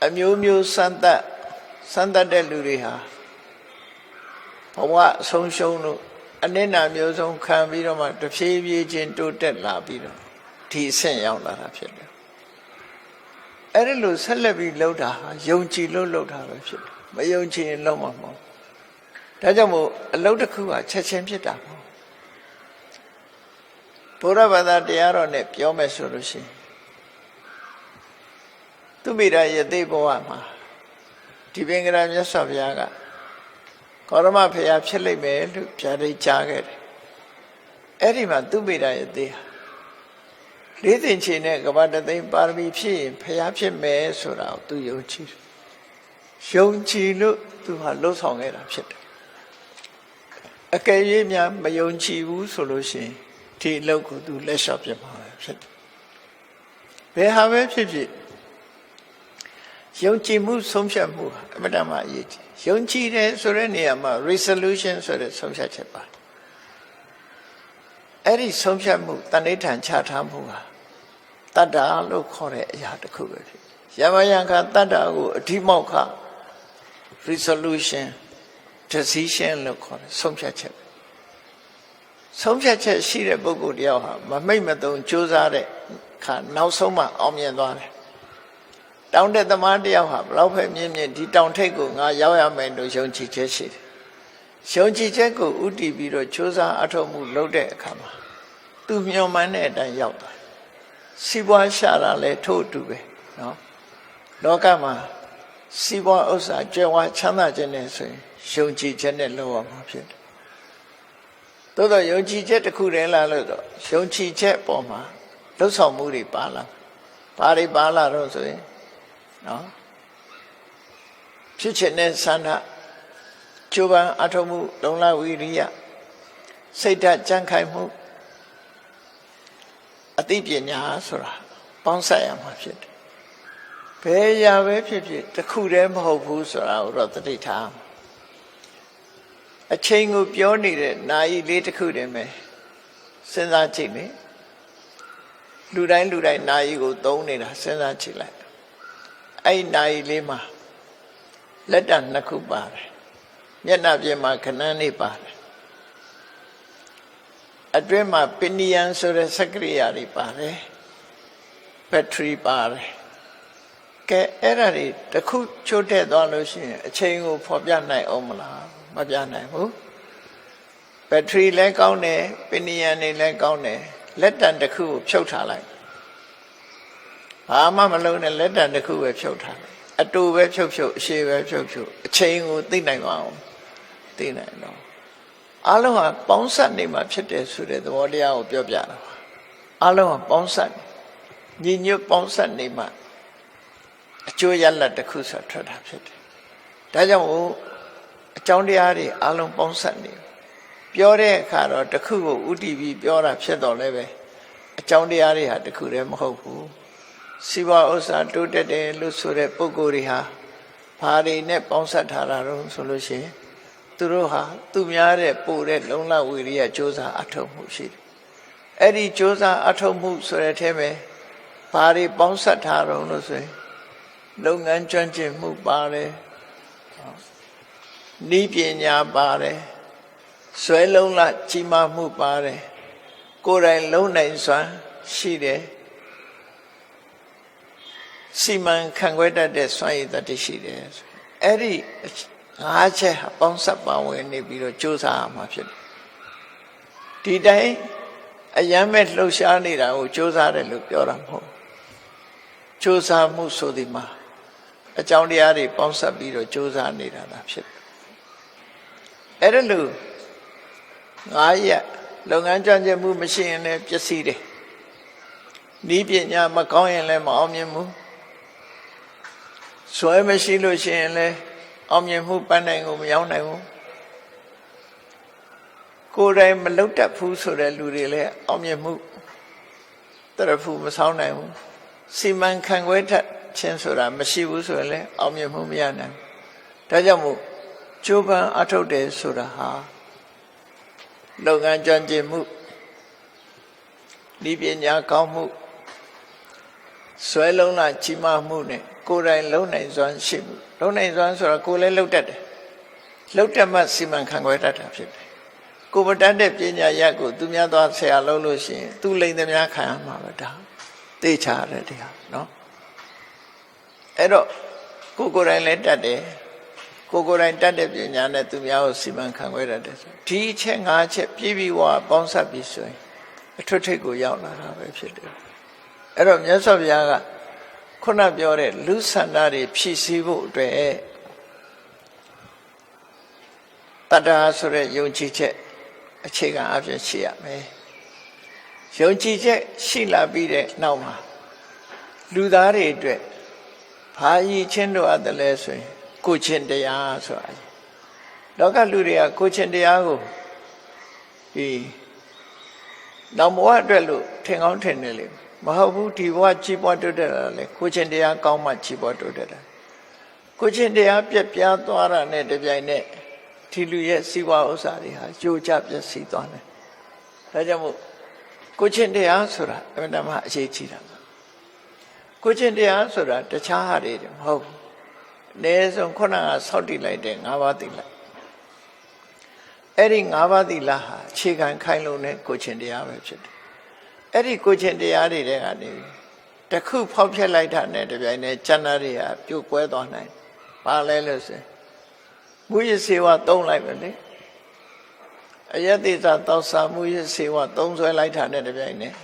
အမျိုးမျိုးစမ်းသပ်တဲ့လူတွေဟာဘဝဆုံးရှုံးလို့ အနစ်နာမျိုးစုံခံပြီးတော့မှတဖြည်းဖြည်းချင်းတိုးတက်လာပြီးတော့ဒီအဆင့်ရောက်လာတာဖြစ်တယ်အဲ့ဒီလိုဆက်လက်ပြီးလှုပ်တာဟာယုံကြည်လို့လှုပ်တာပဲဖြစ်တယ်မယုံကြည်ရင်လှုပ်မှာမဟုတ်ဒါကြောင့်မို့အလုပ်တစ်ခုကချက်ချင်းဖြစ်တာမဟုတ်ဘုရားဘာသာတရားတော်နဲ့ပြောမယ်ဆိုလို့ရှိရင်သူမိရာယသိဘဝမှာဒီပင်ကရာမြတ်စွာဘုရားကကောရမဖေယဖြစ်လိမ့်မယ်လို့ဗျာဒိတ်ကြားခဲ့တယ်အဲ့ဒီမှာသူမိရာယသိဟာလေးသိင်ချေနဲ့ကဘာတသိန်းပါရမီဖြစ်ရင်ဖေယဖြစ်မယ်ဆိုတာကိုသူယုံကြည်တယ်ယုံကြည်လို့သူဟာလှုပ်ဆောင်ခဲ့တာဖြစ်တယ်အကယ်၍များမယုံကြည်ဘူးဆိုလို့ရှိရင်ဒီအလုပ်ကိုသူလက်လျှော့ပြမှာပဲဖြစ်တယ်ဘယ်ဟာပဲဖြစ်ဖြစ်ယုံကြည်မှုဆုံးဖြတ်မှုအမှန်တမ်းအရေးကြီးယုံကြည်တယ်ဆိုတဲ့နေရာမှာ resolution ဆိုတဲ့ဆုံးဖြတ်ချက်ပါအဲ့ဒီဆုံးဖြတ်မှုတဏိဌာန်ချထားမှုဟာတတ္တာလို့ခေါ်တဲ့အရာတစ်ခုပဲဖြစ်ယမယံခတတ္တာကိုအဓိမောက္ခ resolution decision လို့ခေါ်တယ်ဆုံးဖြတ်ချက်ဆုံးဖြတ်ချက်ရှိတဲ့ပုဂ္ဂိုလ်တယောက်ဟာမမိတ်မသုံးကြိုးစားတဲ့အခါနောက်ဆုံးမှအောင်မြင်သွားတယ်တောင်တဲ့သမားတယောက်ဟာဘလောက်ပဲမြင့်မြင့်ဒီတောင်ထိပ်ကိုငါရောက်ရမယ်လို့ယုံကြည်ချက်ရှိတယ်ယုံကြည်ချက်ကိုဥတည်ပြီးတော့ကြိုးစားအထောက်မှုလုပ်တဲ့အခါမှာသူမျှော်မှန်းတဲ့အတိုင်းရောက်သွားစီးပွားရှာတာလဲထို့အတူပဲနော်လောကမှာစီးပွားဥစ္စာကြွယ်ဝချမ်းသာခြင်းနဲ့ဆိုရင်ယုံကြည်ချက်နဲ့လုပ်ရမှာဖြစ်တယ်သို့တော့ယုံကြည်ချက်တစ်ခုတည်းလားလို့တော့ယုံကြည်ချက်ပေါ်မှာလှုပ်ဆောင်မှုတွေပါလာဘာတွေပါလာတော့ဆိုရင်နော်ဖြစ်ခြင်းနဲ့ဆန္ဒကျိုးပန်းအထောက်မှုလုံလဝိရိယစိတ်ဓာတ်ကြံ့ခိုင်မှုအသိပညာဆိုတာပေါင်းစပ်ရမှာဖြစ်တယ်ဘယ်ရာပဲဖြစ်ဖြစ်တစ်ခုတည်းမဟုတ်ဘူးဆိုတာကိုတော့သတိထားအချိန်ကိုပြောနေတဲ့နာယီလေးတစ်ခုတည်းပဲစဉ်းစားကြည့်လေလူတိုင်းနာယီကိုသုံးနေတာစဉ်းစားကြည့်လိုက်အဲ့နာယီလေးမှာလက်တံနှစ်ခုပါတယ်မျက်နှာပြင်မှာခဏန်းလေးပါတယ်အတွင်းမှာပင်နီယန်ဆိုတဲ့စက္ကရိယာတွေပါတယ်ဘက်ထရီပါတယ်ကဲအဲ့ဒါတွေတစ်ခုချိုးတဲ့သွားလို့ရှိရင်အချိန်ကိုဖော်ပြနိုင်အောင်မလားမပြနိုင်ဘူးဘက်ထရီလည်းကောင်းတယ်ပင်နီယန်တွေလည်းကောင်းတယ်လက်တံတစ်ခုကိုဖြုတ်ထားလိုက်ဘာမှမလုပ်နဲ့လက်တံတစ်ခုပဲဖြုတ်ထားလိုက်အတူပဲဖြုတ်အရှိပဲဖြုတ်အချိန်ကိုသိနိုင်အောင်သိနိုင်တော့အလုံးဟာပေါင်းစပ်နေမှာဖြစ်တယ်ဆိုတဲ့သဘောတရားကိုပြောပြတာပါအလုံးဟာပေါင်းစပ်ညီညွတ်ပေါင်းစပ်နေမှာအကျိုးရလဒ်တစ်ခုဆိုထွက်တာဖြစ်တယ်ဒါကြောင့်အကြောင်းတရားတွေအလုံးပေါင်းစပ်နေပြောတဲ့အခါတော့တစ်ခုကိုဥတည်ပြီးပြောတာဖြစ်တော့လည်းပဲအကြောင်းတရားတွေဟာတစ်ခုတည်းမဟုတ်ဘူးစီးပွားဥစ္စာတိုးတက်တယ်လို့ဆိုတဲ့ပုဂ္ဂိုလ်တွေဟာဘာတွေနဲ့ပေါင်းစပ်ထားတာတော့ဆိုလို့ရှိရင်သူတို့ဟာသူများတဲ့ပို့တဲ့လုံလဝိရိယစ조사အထောက်မှုရှိတယ်အဲ့ဒီစ조사အထောက်မှုဆိုတဲ့အထဲမှာဘာတွေပေါင်းစပ်ထားတော့လို့ဆိုရင်လုပ်ငန်းကျွမ်းကျင်မှုပါတယ်နည်းပညာပါတယ်ဆွဲလုံးလကြီးမားမှုပါတယ်ကိုယ်တိုင်လုံးနိုင်စွမ်းရှိတယ်စီမံခန့်ခွဲတတ်တဲ့စွမ်းရည်တတ်ရှိတယ်အဲ့ဒီငါးချက်ဟာပေါင်းစပ်ပါဝင်နေပြီးတော့စ조사ရမှာဖြစ်တယ်ဒီတိုင်းအယမ်းမဲ့လှုပ်ရှားနေတာကိုစ조사တယ်လို့ပြောတာမဟုတ်စ조사မှုဆိုဒီမှာအကြောင်းတရားတွေပေါင်းစပ်ပြီးတော့စ조사နေတာသာဖြစ်တယ်အဲ့ဒါလို့ငါးရက်လုပ်ငန်းကျွမ်းကျင်မှုမရှိရင်လည်းပျက်စီးတယ်နည်းပညာမကောင်းရင်လည်းမအောင်မြင်ဘူးဆွဲမရှိလို့ရှိရင်လည်းအောင်မြင်မှုပန်းနိုင်ကိုမရောက်နိုင်ဘူးကိုယ်တိုင်မလုပ်တတ်ဘူးဆိုတဲ့လူတွေလည်းအောင်မြင်မှုတရဖူမဆောင်နိုင်ဘူးစီမံခန့်ခွဲတတ်ခြင်းဆိုတာမရှိဘူးဆိုရင်လည်းအောင်မြင်မှုမရနိုင်ဘူးဒါကြောင့်မို့ကြိုးပမ်းအထောက်တယ်ဆိုတာဟာလုပ်ငန်းကျွမ်းကျင်မှုနည်းပညာကောင်းမှုဆွဲလုံးလာကြီးမားမှုနဲ့ကိုယ်တိုင်လုံနိုင်စွမ်းရှိမှုလုံနိုင်စွမ်းဆိုတာကိုယ်လည်းလုံတတ်တယ်လုံတတ်မှစီမံခန့်ခွဲတတ်တာဖြစ်တယ် ကိုမတတ်တဲ့ပညာရက်ကိုသူများသွားဆရာလုံးလို့ရှိရင်သူလိန်သမျှခံရမှာပဲဒါသိချရတယ်တရားနော်အဲ့တော့ကိုယ်တိုင်လည်းတတ်တယ်ကိုယ်တိုင်တတ်တဲ့ပညာနဲ့သူများကိုစီမံခန့်ခွဲတတ်တယ်ဒီအချက်၅ချက်ပြည့်ပြီးပေါင်းစပ်ပြီးဆိုရင်အထွတ်ထိပ်ကိုရောက်လာတာပဲဖြစ်တယ်အဲ့တော့မြတ်စွာဘုရားကခုနပြောတဲ့လူဆန္ဒတွေဖြည့်ဆည်းဖို့အတွက်တတ္တာဆိုတဲ့ယုံကြည်ချက်အခြေခံအဖြစ်ရှိရမယ်ယုံကြည်ချက်ရှိလာပြီးတဲ့နောက်မှာလူသားတွေအတွက်ဘာရည်ချင်းတို့အပ်တယ်လဲဆိုရင်ကိုချင်းတရားဆိုတာလောကလူတွေကကိုချင်းတရားကိုဒီနောက်ဘဝအတွက်လို့ထင်ကောင်းထင်နေလေမဟုတ်ဘူးဒီဘဝကြီးပွားတိုးတက်တာလေကိုချင်းတရားကောင်းမှကြီးပွားတိုးတက်တာကိုချင်းတရားပြက်ပြားသွားတာနဲ့တပြိုင်နက်ဒီလူရဲ့စီးပွားဥစ္စာတွေဟာကြိုးကြပျက်စီးသွားတယ်ဒါကြောင့်မို့ကိုချင်းတရားဆိုတာအမှန်တမ်းအရေးကြီးတာကိုချင်းတရားဆိုတာတခြားဟာတွေမဟုတ်ဘူးအနည်းဆုံးခုနကဆောက်တည်လိုက်တဲ့၅ပါးသီလအဲ့ဒီ၅ပါးသီလဟာအခြေခံခိုင်လုံတဲ့ကိုချင်းတရားပဲဖြစ်တယ်အဲ့ဒီကိုချင်းတရားတွေတဲ့ကနေတခုဖောက်ဖျက်လိုက်တာနဲ့တပြိုင်နက်ကျန်တာတွေကပြုတ်ကွဲသွားနိုင်ဘာလဲလို့ဆိုမူရစေဝသုံးလိုက်ပဲလေအယတိသတောက်စာမူရစေဝသုံးဆွဲလိုက်တာနဲ့တပြိုင်နက်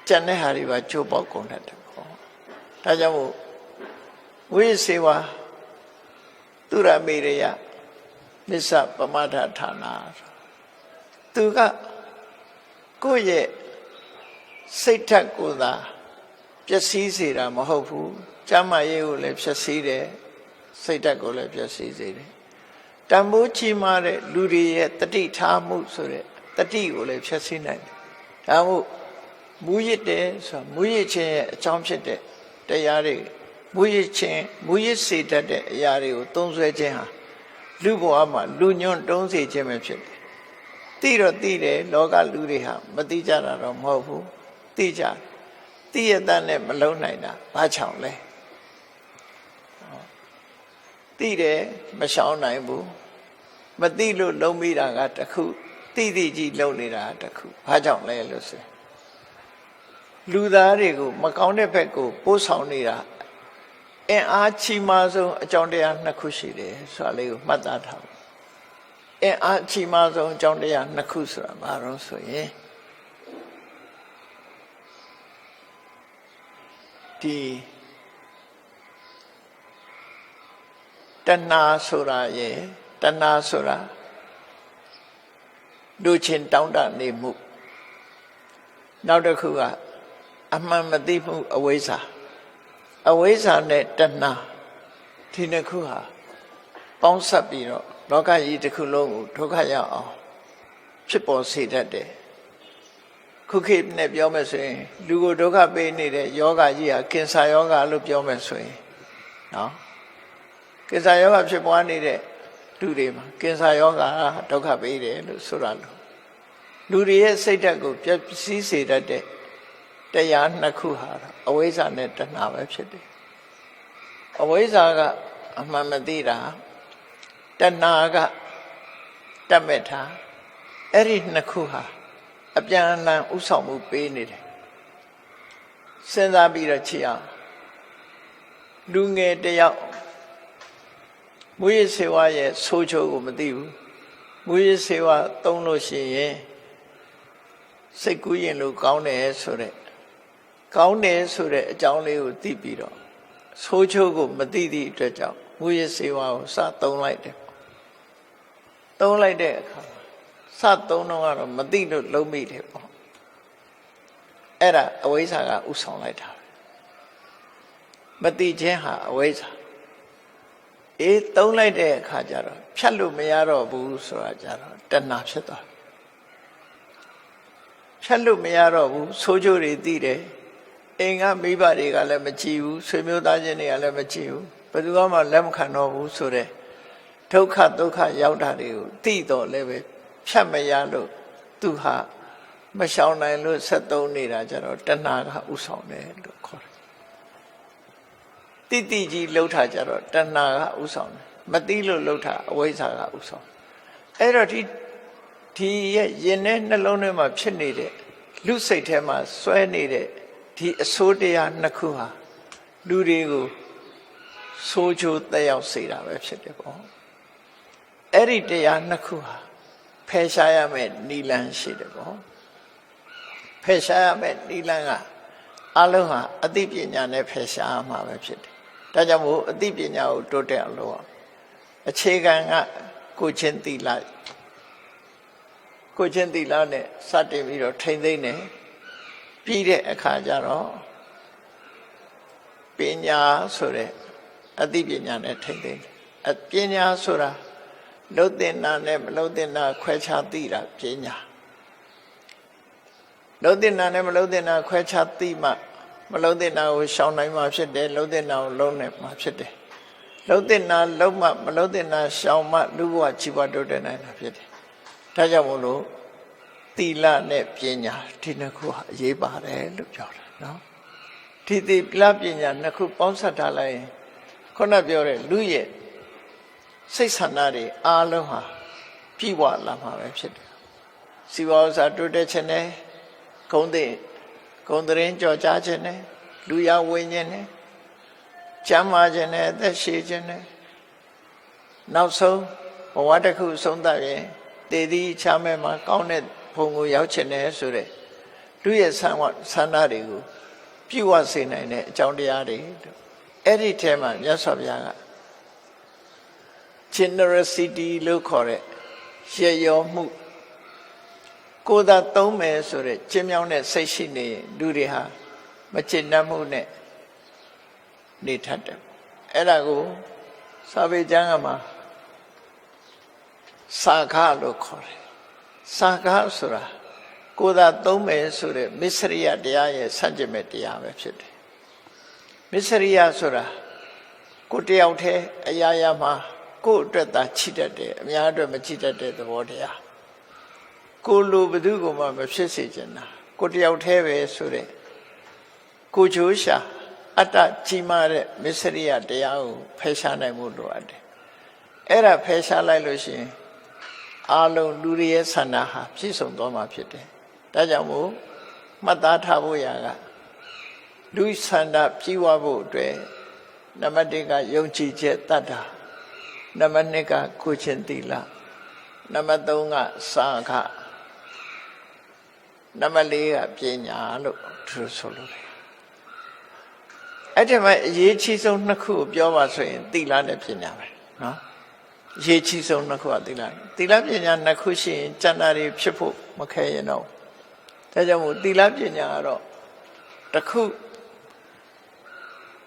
ကျန်တဲ့ဟာတွေပါကျိုးပေါက်ကုန်တတ်တယ်ပေါ့ဒါကြောင့်မို့မူရစေဝသူရမေရယမစ္ဆပမထဌာနာသူကကိုယ့်ရဲ့စိတ်ဓာတ်ကိုယ်သာပျက်စီးစေတာမဟုတ်ဘူးကျမ်းမာရေးကိုလည်းပျက်စီးတယ်စိတ်ဓာတ်ကိုလည်းပျက်စီးစေတယ်တန်ဖိုးကြီးမားတဲ့လူတွေရဲ့တတိထားမှုဆိုတဲ့တတိကိုလည်းဖျက်ဆီးနိုင်တယ်ဒါမို့မူရစ်တယ်ဆိုမူရစ်ခြင်းရဲ့အကြောင်းဖြစ်တဲ့တရားတွေမူရစ်ခြင်းမူရစ်စေတတ်တဲ့အရာတွေကိုသုံးစွဲခြင်းဟာလူဘဝမှာလူညွန့်တုံးစေခြင်းပဲဖြစ်တယ်သိတော့သိတယ်လောကလူတွေဟာမသိကြတာတော့မဟုတ်ဘူးသိကြသိရတဲ့နဲ့မလုံနိုင်တာဘာကြောင့်လဲသိတယ်မရှောင်နိုင်ဘူးမသိလို့လုံးမိတာကတခုသိသိကြီးလုံနေတာတခုဘာကြောင့်လဲလို့ဆိုလူသားတွေကိုမကောင်းတဲ့ဘက်ကိုပို့ဆောင်နေတာအင်အားချီးမားဆုံးအကြောင်းတရားနှစ်ခုရှိတယ်ဆိုတာလေးကိုမှတ်သားထားအင်အားချီးမားဆုံးအကြောင်းတရားနှစ်ခုဆိုတာဘာလို့ဆိုရင်ဒီတဏှာဆိုတာရဲ့တဏှာဆိုတာလူချင်းတောင်းတနေမှုနောက်တစ်ခုကအမှန်မသိမှုအဝိဇ္ဇာအဝိဇ္ဇာနဲ့တဏှာဒီနှစ်ခုဟာပေါင်းစပ်ပြီးတော့လောကကြီးတစ်ခုလုံးကိုဒုက္ခရောက်အောင်ဖြစ်ပေါ်စေတတ်တယ်ခုခေတ်နဲ့ပြောမယ်ဆိုရင်လူကိုဒုက္ခပေးနေတဲ့ယောဂကြီးဟာကင်ဆာယောဂလို့ပြောမယ်ဆိုရင်နော်ကင်ဆာယောဂဖြစ်ပွားနေတဲ့လူတွေမှာကင်ဆာယောဂဒုက္ခပေးတယ်လို့ဆိုတာလို့လူတွေရဲ့စိတ်ဓာတ်ကိုပျက်စီးစေတတ်တဲ့တရားနှစ်ခုဟာအဝိဇ္ဇာနဲ့တဏှာပဲဖြစ်တယ်အဝိဇ္ဇာကအမှန်မသိတာတဏှာကတတ်မဲ့တာအဲ့ဒီနှစ်ခုဟာအပြန်အလှန်ဥဆောင်မှုပေးနေတယ်စဉ်းစားပြီးတော့ကြည့်အောင်လူငယ်တယောက်မူရစေဝရဲ့ဆိုးချိုးကိုမသိဘူးမူရစေဝသုံးလို့ရှိရင်စိတ်ကူးရင်လို့ကောင်းတယ်ဆိုတဲ့အကြောင်းလေးကိုသိပြီးတော့ဆိုးချိုးကိုမသိသည့်အတွက်ကြောင့်မူရစေဝကိုစသုံးလိုက်တယ်သုံးလိုက်တဲ့အခါစသုံးတော့ကတော့မသိလို့လုံးမိတယ်ပေါ့အဲ့ဒါအဝိဇ္ဇာကဥဆောင်လိုက်တာမသိခြင်းဟာအဝိဇ္ဇာသုံးလိုက်တဲ့အခါကျတော့ဖြတ်လို့မရတော့ဘူးဆိုတာကြတော့တဏှာဖြစ်သွားဖြတ်လို့မရတော့ဘူးဆိုးကျိုးတွေသိတယ်အိမ်ကမိဘတွေကလည်းမကြည့်ဘူးဆွေမျိုးသားချင်းတွေကလည်းမကြည့်ဘူးဘယ်သူမှလက်မခံတော့ဘူးဆိုတဲ့ဒုက္ခဒုက္ခရောက်တာတွေကိုသိတော့လည်းပဲဖြတ်မရလို့သူဟာမရှောင်နိုင်လို့ဆက်သုံးနေတာကြတော့တဏှာကဥဆောင်တယ်လို့ခေါ်တယ်တိကြီးလှုပ်ထားကြတော့တဏှာကဥဆောင်တယ်မသိလို့လှုပ်ထားအဝိဇ္ဇာကဥဆောင်အဲ့တော့ဒီ ဒီရဲ့ရင်ထဲနှလုံးထဲမှာဖြစ်နေတဲ့လူစိတ်ထဲမှာစွဲနေတဲ့ဒီအစိုးတရားနှစ်ခုဟာလူတွေကိုဆိုးချိုးတက်ရောက်စေတာပဲဖြစ်တယ်ပေါ့အဲ့ဒီတရားနှစ်ခုဟာဖယ်ရှားရမယ့်နိလန်းရှိတယ်ပေါ့ဖယ်ရှားရမယ့်နိလန်းကအလုံးဟာအသိပညာနဲ့ဖယ်ရှားရမှာပဲဖြစ်တယ်ဒါကြောင့်မို့အသိပညာကိုတိုးတက်အောင်လုပ်အောင်အခြေခံကကိုချင်းသီလကိုချင်းသီလနဲ့စတင်ပြီးတော့ထိမ့်သိမ့်နေပြီးတဲ့အခါကျတော့ပညာဆိုတဲ့အသိပညာနဲ့ထိမ့်သိမ့်တယ်ပညာဆိုတာလုံးတင်တာနဲ့မလုံးတင်တာခွဲခြားသိတာပညာလုံးတင်တာနဲ့မလုံးတင်တာခွဲခြားသိမှမလုံးတင်တာကိုရှောင်နိုင်မှဖြစ်တယ်လုံးတင်တာကိုလုံးနိုင်မှဖြစ်တယ်လုံးတင်တာလုံးမှမလုံးတင်တာရှောင်မှလူဘဝကြီးပွားတိုးတက်နိုင်တာဖြစ်တယ်ဒါကြောင့်မို့လို့သီလနဲ့ပညာဒီနှစ်ခုဟာအရေးပါတယ်လို့ပြောတာနော်ဒီသီလပညာနှစ်ခုပေါင်းစပ်ထားလိုက်ရင်ခုနပြောတဲ့လူရဲ့စိတ်ဆန္ဒတွေအားလုံးဟာပြည့်ဝလာမှာပဲဖြစ်တယ်စီဝါဥစ္စာတိုးတက်ခြင်းနဲ့ဂုဏ်တရင်ကြော်ကြားခြင်းနဲ့လူရဝိညာဉ်နဲ့ကျမ်းမာခြင်းနဲ့အသက်ရှည်ခြင်းနဲ့နောက်ဆုံးဘဝတစ်ခုဆုံးသတ်ရင်တည်သည့်ချမ်းမဲ့မှာကောင်းတဲ့ဘုံကိုရောက်ခြင်းနဲ့ဆိုတဲ့လူရဲ့ဆန္ဒတွေကိုပြည့်ဝစေနိုင်တဲ့အကြောင်းတရားတွေအဲ့ဒီထဲမှာမြတ်စွာဘုရားက generosity လို့ခေါ်တဲ့ရရောမှုကိုယ်သာသုံးမယ်ဆိုတဲ့ကျင့်မြောင်းတဲ့စိတ်ရှိနေလူတွေဟာမကျင့်တတ်မှုနဲ့နေထတယ်အဲ့ဒါကိုစာပေကျမ်းကမှာစာခလို့ခေါ်တယ်စာခဆိုတာကိုယ်သာသုံးမယ်ဆိုတဲ့မစ္စရိယတရားရဲ့ဆန့်ကျင်မဲ့တရားပဲဖြစ်တယ်မစ္စရိယဆိုတာကိုယ်တယောက်တည်းအရာရာမှာကိုယ်အတွက်သာချိတတ်တယ်အများအတွက်မချိတတ်တဲ့သဘောတရားကိုလိုဘယ်သူမှမဖြစ်စေချင်တာကိုတယောက်တည်းပဲဆိုတဲ့ကိုချိုးရှာအတ္တကြီးမားတဲ့မစ္စရိယတရားကိုဖယ်ရှားနိုင်မှုလိုအပ်တယ်အဲ့ဒါဖယ်ရှားလိုက်လို့ရှိရင်အာလုံးလူတွေရဲ့ဆန္ဒဟာပြည့်စုံသွားမှာဖြစ်တယ်ဒါကြောင့်မို့မှတ်သားထားဖို့ရာကလူဆန္ဒပြည့်ဝဖို့အတွက်နံပါတ်1ကယုံကြည်ချက်တတ်တာနံပါတ်2ကကိုချင်းသီလနံပါတ်3ကစာခနံပါတ်4ကပညာလို့သူဆိုလို့တယ်အဲ့ဒီမှာအရေးကြီးဆုံးနှစ်ခုကိုပြောပါဆိုရင်သီလနဲ့ပညာပဲနော်အရေးကြီးဆုံးနှစ်ခုကသီလပညာနှစ်ခုရှိရင်ကျန်တာတွေဖြစ်ဖို့မခဲရင်တော့ဒါကြောင့်မို့သီလပညာကတော့တစ်ခု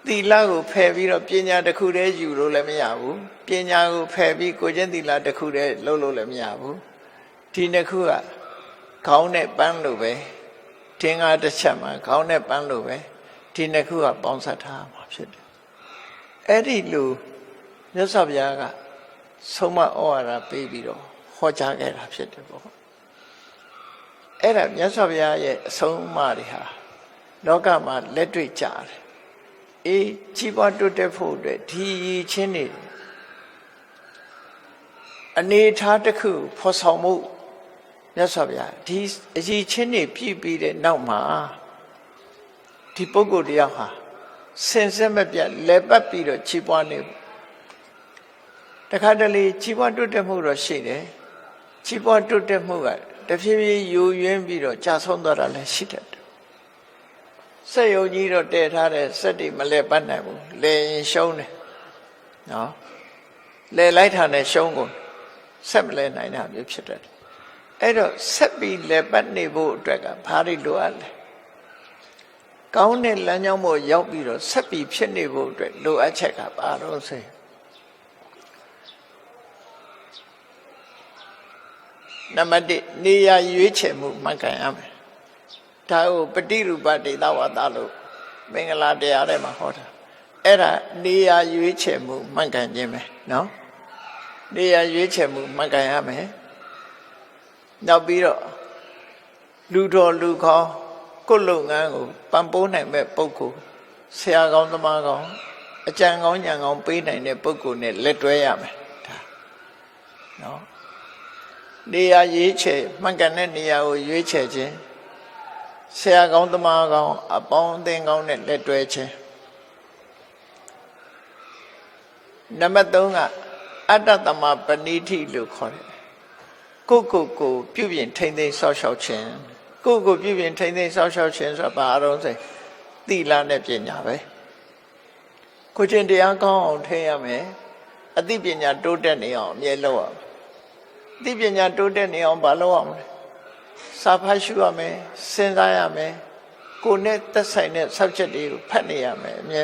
သီလကိုဖယ်ပြီးတော့ပညာတစ်ခုတည်းယူလို့လည်းမရဘူးပညာကိုဖယ်ပြီးကိုချင်းသီလတစ်ခုတည်းလုပ်လို့လည်းမရဘူးဒီနှစ်ခုကခေါင်းနဲ့ပန်းလို့ပဲထင်ကားတစ်ချက်မှာခေါင်းနဲ့ပန်းလို့ပဲဒီနှစ်ခုကပေါင်းစပ်ထားမှာဖြစ်တယ်အဲ့ဒီလိုမြတ်စွာဘုရားကဆုံးမဩဝါဒပေးပြီးတော့ဟောကြားခဲ့တာဖြစ်တယ်ပေါ့အဲ့ဒါမြတ်စွာဘုရားရဲ့အဆုံးအမတွေဟာလောကမှာလက်တွေ့ကြတယ်အေးကြီးပွားတိုးတက်ဖို့အတွက်ဒီရည်ချင်းတွေအနေထားတစ်ခုဖော်ဆောင်မှုမြတ်စွာဘုရားဒီအရည်ချင်းတွေပြည့်ပြီးတဲ့နောက်မှာဒီပုဂ္ဂိုလ်တရားဟာစင်စစ်မပြတ်လဲပတ်ပြီးတော့ကြီးပွားနေတခါတလေကြီးပွားတိုးတက်မှုတော့ရှိတယ်ကြီးပွားတိုးတက်မှုကတဖြည်းဖြည်းယိုယွင်းပြီးတော့ကြာဆုံးသွားတာလည်းရှိတယ်စက်ယုံကြီးတော့တည်ထားတဲ့စက်တွေမလဲပတ်နိုင်ဘူးလဲရင်ရှုံးတယ်နော်လဲလိုက်တာနဲ့ရှုံးကုန်ဆက်မလဲနိုင်တာမျိုးဖြစ်တယ်အဲ့တော့ဆက်ပြီးလဲပတ်နေဖို့အတွက်ကဘာတွေလိုအပ်လဲကောင်းတဲ့လမ်းကြောင်းပေါ်ရောက်ပြီးတော့ဆက်ပြီးဖြစ်နေဖို့အတွက်လိုအပ်ချက်ကဘာလို့ဆိုနံပါတ်1နေရာရွေးချယ်မှုမှန်ကန်ရမယ်ဒါကိုပฏิရူပဒေသဝါဒလို့မင်္ဂလာတရားထဲမှာဟောတာအဲ့ဒါနေရာရွေးချယ်မှုမှန်ကန်ခြင်းပဲနော်နေရာရွေးချယ်မှုမှန်ကန်ရမယ်နောက်ပြီးတော့လူတော်လူကောင်းကိုယ်လုပ်ငန်းကိုပံ့ပိုးနိုင်မဲ့ပုဂ္ဂိုလ်ဆရာကောင်းသမားကောင်းအကြံကောင်းဉာဏ်ကောင်းပေးနိုင်တဲ့ပုဂ္ဂိုလ်နဲ့လက်တွဲရမယ်ဒါနော် နေရာရွေးချယ်မှန်ကန်တဲ့နေရာကိုရွေးချယ်ခြင်းဆရာကောင်းသမားကောင်းအပေါင်းအသင်းကောင်းနဲ့လက်တွဲခြင်းနံပါတ်3ကအတ္တသမပဏိတိလို့ခေါ်တယ်ကိုပြုပြင်ထိမ့်သိမ်းဆောက်ရှောက်ခြင်းကိုပြုပြင်ထိမ့်သိမ်းဆောက်ရှောက်ခြင်းဆိုတာဘာအလုံးစိတ်သီလနဲ့ပညာပဲကိုချင်းတရားကောင်းအောင်ထိရမယ်အသိပညာတိုးတက်နေအောင်အမြဲလုပ်ရမယ်အသိပညာတိုးတက်နေအောင်ဘာလုပ်ရမလဲစာဖတ်ရှုရမယ်စဉ်းစားရမယ်ကိုနဲ့သက်ဆိုင်တဲ့ subject တွေကိုဖတ်နေရမယ်အမြဲ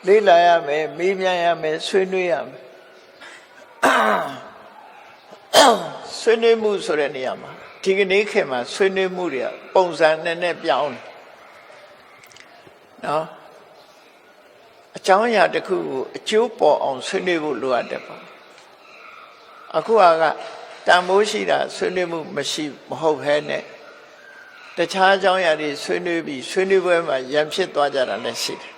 လေ့လာရမယ်မေးမြန်းရမယ်ဆွေးနွေးရမယ်ဆွေးနွေးမှုဆိုတဲ့နေရာမှာဒီကနေ့ခေတ်မှာဆွေးနွေးမှုတွေကပုံစံနဲ့ပြောင်းတယ်နော်အကြောင်းအရာတစ်ခုကိုအကျိုးပေါ်အောင်ဆွေးနွေးဖို့လိုအပ်တယ်ပေါ့အခုကတန်ဖိုးရှိတာဆွေးနွေးမှုမရှိမဟုတ်ဘဲနဲ့တခြားအကြောင်းအရာတွေဆွေးနွေးပြီးဆွေးနွေးပွဲမှာရန်ဖြစ်သွားကြတာလည်းရှိတယ်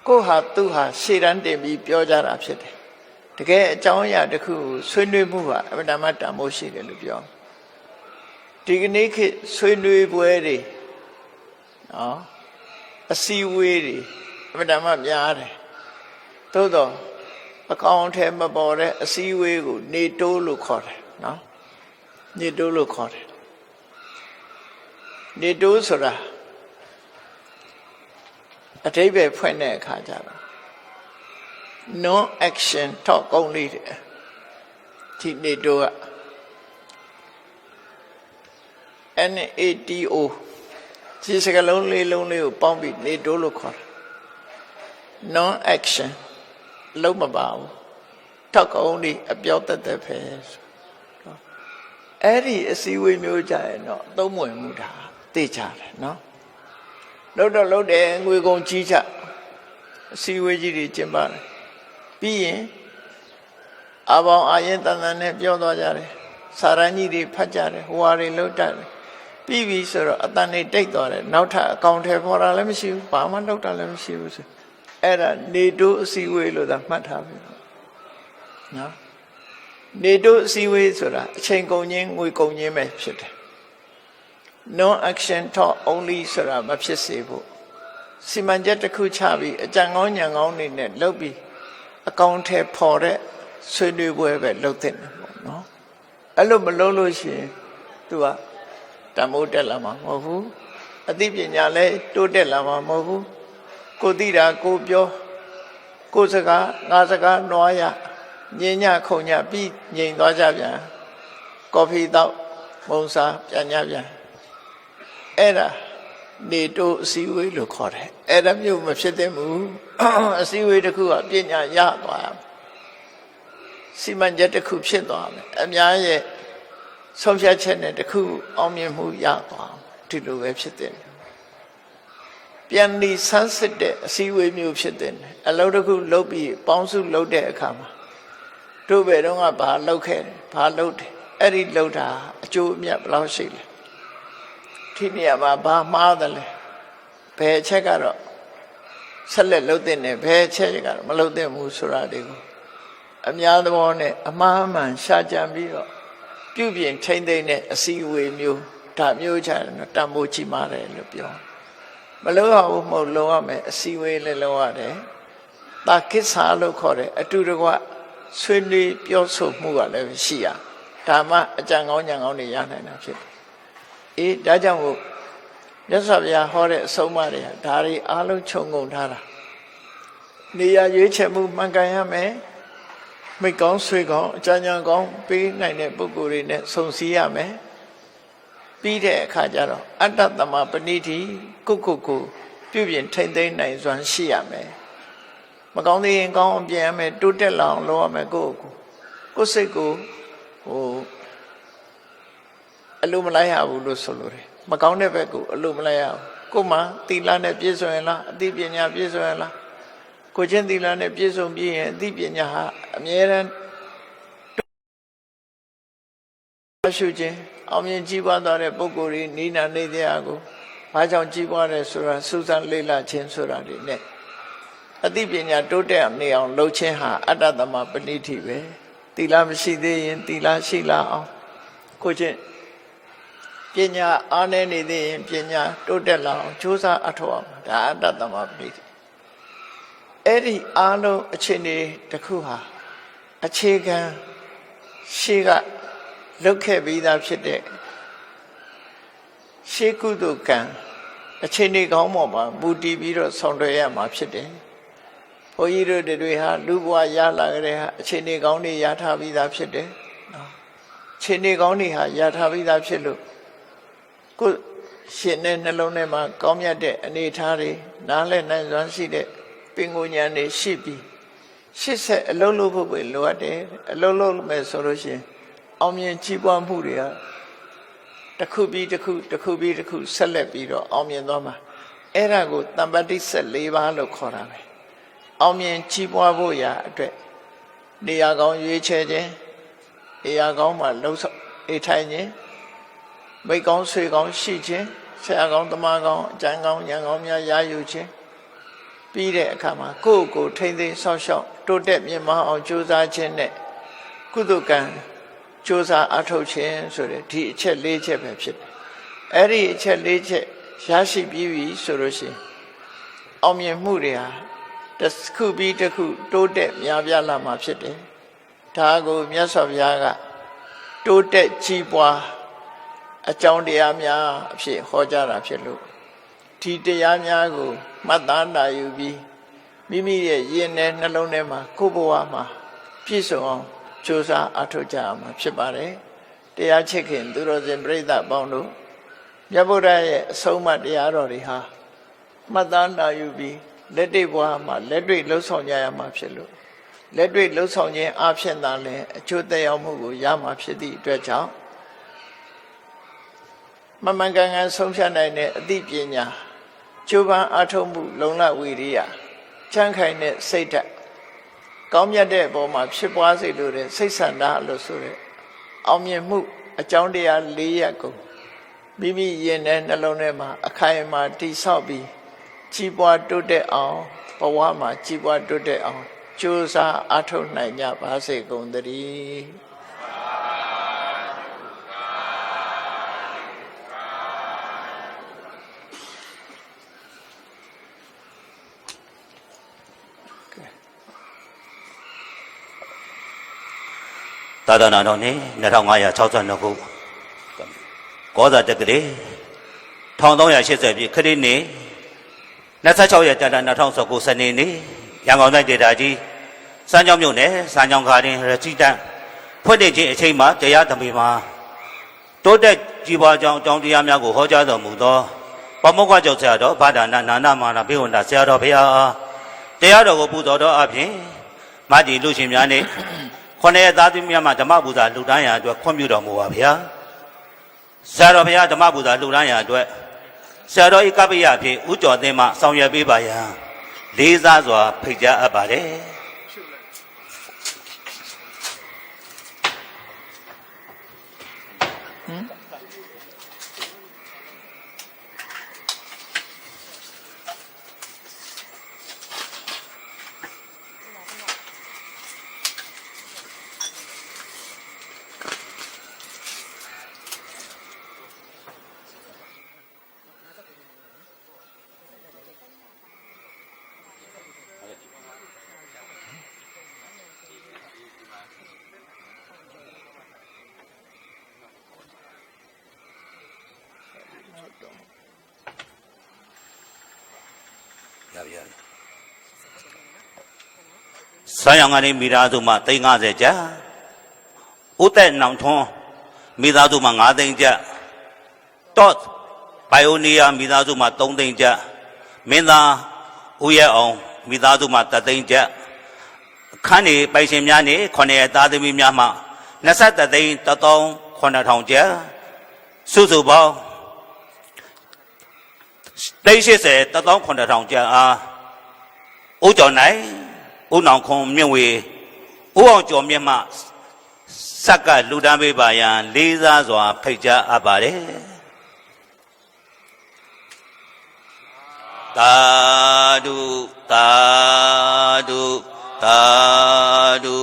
ကိုဟာသူဟာရှေ့တန်းတင်ပြီးပြောကြတာဖြစ်တယ်တကယ်အကြောင်းအရာတစ်ခုကိုဆွေးနွေးမှုဟာအမှန်တမ်းတန်ဖိုးရှိတယ်လို့ပြောဒီကနေ့ခေတ်ဆွေးနွေးပွဲတွေနော်အစည်းအဝေးတွေအမှန်တမ်းများတယ်သို့တော့အကောင်ထဲမပေါ်တဲ့အစည်းအဝေးကိုနေတိုးလို့ခေါ်တယ်နော်နေတိုးလို့ခေါ်တယ်နေတိုးဆိုတာအဓိပ္ပာယ်ဖွင့်တဲ့အခါကျတော့ non action talk ကောင်းလေးတယ်ဒီနေတိုးက NATO ဒီစကားလုံးလေးလုံးလေးကိုပေါင်းပြီးနေတိုးလို့ခေါ်တယ် non action လုံးမပါဘူးထောက်ကောင်းလေးအပြောတတ်တတ်ပဲအဲ့ဒီအစည်းအဝေးမျိုးကြရင်တော့သုံးဝင်မှုတာသိကြတယ်နော်လှုပ်တယ်ငွေကုန်ကြီးချအစည်းအဝေးကြီးတွေကျင်းပတယ်ပြီးရင်အပေါင်းအာရင်တန်တန်နဲ့ပြောသွားကြတယ်စာရန်ကြီးတွေဖတ်ကြတယ်ဟိုဟာတွေလှုပ်တတ်တယ်ပြီးပြီဆိုတော့အတန်တွေတိတ်သွားတယ်နောက်ထပ်အကောင့်ထဲပေါ်တာလည်းမရှိဘူးဘာမှလှုပ်တာလည်းမရှိဘူးဆိုအဲ့ဒါနေတိုးအစည်းအဝေးလို့သာမှတ်ထားပြီနော်နေတိုးအစည်းအဝေးဆိုတာအချိန်ကုန်ခြင်းငွေကုန်ခြင်းပဲဖြစ်တယ် non action talk only ဆိုတာမဖြစ်စေဖို့စီမံချက်တစ်ခုချပြီးအကြံကောင်းဉာဏ်ကောင်းတွေနဲ့လုပ်ပြီးအကောင့်ထဲပေါ်တဲ့ဆွေးနွေးပွဲပဲလုပ်တဲ့ပေါ့နော်အဲ့လိုမလုပ်လို့ရှိရင်သူကတမိုးတက်လာမှာမဟုတ်ဘူးအသိပညာလည်းတိုးတက်လာမှာမဟုတ်ဘူးကိုသိတာကိုပြောကိုစကားငါစကားနွားရညင်ညခုံညပြီးငြိမ်သွားကြပြန်ကော်ဖီတောက်မုံစားပြန်ညပြန်အဲ့ဒါနေတိုးအစည်းအဝေးလို့ခေါ်တယ်အဲ့ဒါမျိုးမဖြစ်သင့်ဘူးအစည်းအဝေးတစ်ခုကပညာရသွားရမယ်စီမံချက်တစ်ခုဖြစ်သွားမယ်အများရဲ့ဆုံးဖြတ်ချက်နဲ့တစ်ခုအောင်မြင်မှုရသွားဒီလိုပဲဖြစ်တဲ့ပြန်ဒီဆန်းစစ်တဲ့အစည်းအဝေးမျိုးဖြစ်တဲ့အလုပ်တစ်ခုလုပ်ပြီးပေါင်းစုလုပ်တဲ့အခါမှာတို့ဘယ်တော့ကဘာလုပ်ခဲ့တယ်ဘာလုပ်တယ်အဲ့ဒီလုပ်တာအကျိုးအမြတ်ဘယ်လောက်ရှိလဲဒီနေရာမှာဘာမှားတယ်လဲဘယ်ချက်ကတော့ဆက်လက်လုပ်တဲ့နဲ့ဘယ်ချက်ကတော့မလုပ်တဲ့ဘူးဆိုတာတွေကိုအများသဘောနဲ့အမှားမှန်ရှာကြံပြီးတော့ပြုပြင်ထိမ့်သိမ့်တဲ့အစည်းအဝေးမျိုးဒါမျိုးချတယ်တန်ဖိုးကြီးမားတယ်လို့ပြောမလုပ်ရဘူးမဟုတ်လုပ်ရမယ်အစည်းအဝေးလည်းလုပ်ရတယ်တာကိစ္ဆာလို့ခေါ်တယ်အတူတကွဆွေးနွေးပြောဆိုမှုကလည်းရှိရဒါမှအကြံကောင်းဉာဏ်ကောင်းတွေရနိုင်တာဖြစ်တယ်ဒါကြောင့်မို့မြတ်စွာဘုရားဟောတဲ့အဆုံးအမတွေကဒါတွေအားလုံးခြုံငုံထားတာနေရာရွေးချယ်မှုမှန်ကန်ရမယ်မိကောင်းဆွေကောင်းအကြံဉာဏ်ကောင်းပေးနိုင်တဲ့ပုဂ္ဂိုလ်တွေနဲ့ဆုံစည်းရမယ်ပြီးတဲ့အခါကျတော့အတ္တသမပဏိတိကိုပြုပြင်ထိမ့်သိမ်းနိုင်စွမ်းရှိရမယ်မကောင်းသေးရင်ကောင်းအောင်ပြင်ရမယ်တိုးတက်လာအောင်လုပ်ရမယ်ကိုစိတ်ကိုအလိုမလိုက်ရဘူးလို့ဆိုလိုတယ်မကောင်းတဲ့ဘက်ကိုအလိုမလိုက်ရဘူးကိုမှသီလနဲ့ပြည့်စုံရင်လားအသိပညာပြည့်စုံရင်လားကိုချင်းသီလနဲ့ပြည့်စုံပြီးရင်အသိပညာဟာအမြဲတမ်းရှုခြင်းအောင်မြင်ကြီးပွားသွားတဲ့ပုဂ္ဂိုလ်တွေနိနာနေတဲ့ကိုဘာကြောင့်ကြီးပွားတယ်ဆိုတာစူးစမ်းလေ့လာခြင်းဆိုတာတွေနဲ့အသိပညာတိုးတက်နေအောင်လုပ်ခြင်းဟာအတ္တသမပဏိတိပဲ သီလမရှိသေးရင်သီလရှိလာအောင်ကိုချင်းပညာအားနည်းနေသေးရင်ပညာတိုးတက်လာအောင်ကြိုးစားအထောက်အောင်ဒါအတ္တသမပရိသေအဲ့ဒီအားလုံးအခြေအနေတစ်ခုဟာအခြေခံရှေးကလုပ်ခဲ့ပြီးသားဖြစ်တဲ့ရှေးကုသိုလ်ကံအခြေအနေကောင်းပေါ်မှာမူတည်ပြီးတော့ဆောင်ရွက်ရမှာဖြစ်တယ်ဘုန်းကြီးတို့တွေဟာလူဘဝရလာကြတဲ့ဟာအခြေအနေကောင်းတွေရထားပြီးသားဖြစ်တယ်နော်အခြေအနေကောင်းတွေဟာရထားပြီးသားဖြစ်လို့ကိုရှင်တဲ့နှလုံးထဲမှာကောင်းမြတ်တဲ့အနေအထားတွေနားလည်နိုင်စွမ်းရှိတဲ့ပင်ကိုဉာဏ်တွေရှိပြီးရှစ်ဆက်အလုံးလုံးဖို့ပဲလိုအပ်တယ်အလုံးလုံးမယ်ဆိုလို့ရှိရင်အောင်မြင်ကြီးပွားမှုတွေကတစ်ခုပြီးတစ်ခုတစ်ခုပြီးတစ်ခုဆက်လက်ပြီးတော့အောင်မြင်သွားမှာအဲ့ဒါကိုတမ္ပတိ14ပါးလို့ခေါ်တာပဲအောင်မြင်ကြီးပွားဖို့ရာအတွက်နေရာကောင်းရွေးချယ်ခြင်းနေရာကောင်းမှာလှုပ်ဆောင်နေထိုင်ခြင်းမိကောင်းဆွေကောင်းရှိခြင်းဆရာကောင်းတမန်ကောင်းအကျဉ်းကောင်းဉာဏ်ကောင်းများရယူခြင်းပြီးတဲ့အခါမှာကိုယ့်ကိုထိမ့်သိမ်းဆောက်ရှောက်တိုးတက်မြင့်မားအောင်ကြိုးစားခြင်းနဲ့ကုသကံကြိုးစားအထောက်ခြင်းဆိုတဲ့ဒီအချက်၄ချက်ပဲဖြစ်တယ်အဲ့ဒီအချက်၄ချက်ရရှိပြီးပြီဆိုလို့ရှိရင်အောင်မြင်မှုတွေဟာတစ်ခုပြီးတစ်ခုတိုးတက်များပြားလာမှာဖြစ်တယ်ဒါကိုမြတ်စွာဘုရားကတိုးတက်ကြီးပွားအကြောင်းတရားများအဖြစ်ဟောကြားတာဖြစ်လို့ဒီတရားများကိုမှတ်သားနိုင်ယူပြီးမိမိရဲ့ယဉ်နဲ့နှလုံးထဲမှာကိုယ်ဘဝမှာပြည့်စုံအောင်ကြိုးစားအထောက်ကြရမှာဖြစ်ပါတယ်တရားချစ်ခင်သူတော်စင်ပြိဿပေါင်းတို့မြတ်ဗုဒ္ဓရဲ့အဆုံးအမတရားတော်တွေဟာမှတ်သားနိုင်ယူပြီးလက်တွေ့ဘဝမှာလက်တွေ့လှုပ်ဆောင်ကြရမှာဖြစ်လို့လက်တွေ့လှုပ်ဆောင်ခြင်းအဖြစ်သာလဲအကျိုးသက်ရောက်မှုကိုရမှာဖြစ်သည့်အတွက်ကြောင့်မမှန်ကန်ကန်ဆုံးဖြတ်နိုင်တဲ့အသိပညာကျိုးပန်းအထောက်မှုလုံလဝိရိယချမ်းခိုင်တဲ့စိတ်ဓာတ်ကောင်းမြတ်တဲ့အပေါ်မှာဖြစ်ပွားစေလိုတဲ့စိတ်ဆန္ဒလို့ဆိုတဲ့အောင်မြင်မှုအကြောင်းတရား၄ရပ်ကိုမိမိရင်ထဲနှလုံးထဲမှာအခိုင်အမာတည်ဆောက်ပြီးကြီးပွားတိုးတက်အောင်ဘဝမှာကြီးပွားတိုးတက်အောင်ကြိုးစားအထောက်နိုင်ကြပါစေကုန်သတည်းသာသနာတော်နှစ်2562ခုကောဇာတက္ကရာ1380ပြည့်ခရစ်နှစ်26ရက်ကြာတာ2019စနေနေ့ရန်ကုန်တိုင်းဒေသကြီးစမ်းချောင်းမြို့နယ်စမ်းချောင်းခါရင်ရစီတန်ဖွင့်တဲ့ခြင်းအချိန်မှာတရားသမိမှာတိုးတက်ကြီးပွားကြောင်းအကြောင်းတရားများကိုဟောကြားတော်မူသောပမောက္ခကျော်ဆရာတော်ဘာဒနာနာနာမာနာဘေဝန္တာဆရာတော်ဘုရားတရားတော်ကိုပူဇော်တော်အပြင်မတည်လူရှင်များနဲ့ခொနည်းသားသမီးများမှာဓမ္မပူဇာလှူဒန်းရာအတွက်ခွင့်ပြုတော်မူပါဗျာဆရာတော်ဘုရားဓမ္မပူဇာလှူဒန်းရာအတွက်ဆရာတော်ဤကပ္ပိယဖြင့်ဥကျော်သိမ်းမှဆောင်ရွက်ပေးပါရန်လေးစားစွာဖိတ်ကြားအပ်ပါတယ်ဆန်းရောင်ကနေမိသားစုမှ350ကျပ်ဥသက်နောင်ထွန်းမိသားစုမှ9သိန်းကျပ်တော့ဘိုင်ယိုနီးယားမိသားစုမှ3သိန်းကျပ်မင်းသားဦးရဲအောင်မိသားစုမှ3သိန်းကျပ်အခန်းနေပိုင်ရှင်များနဲ့9သားသမီးများမှ23သိန်း1,900ကျပ်စုစုပေါင်း80 1,900ကျပ်အားဦးကျော်နိုင်ဦးနောင်ခွန်မြင့်ဝေဦးအောင်ကျော်မြင့်မှစက်ကလူတန်းပေးပါရန်လေးစားစွာဖိတ်ကြားအပ်ပါတယ်သာဓုသာဓုသာဓု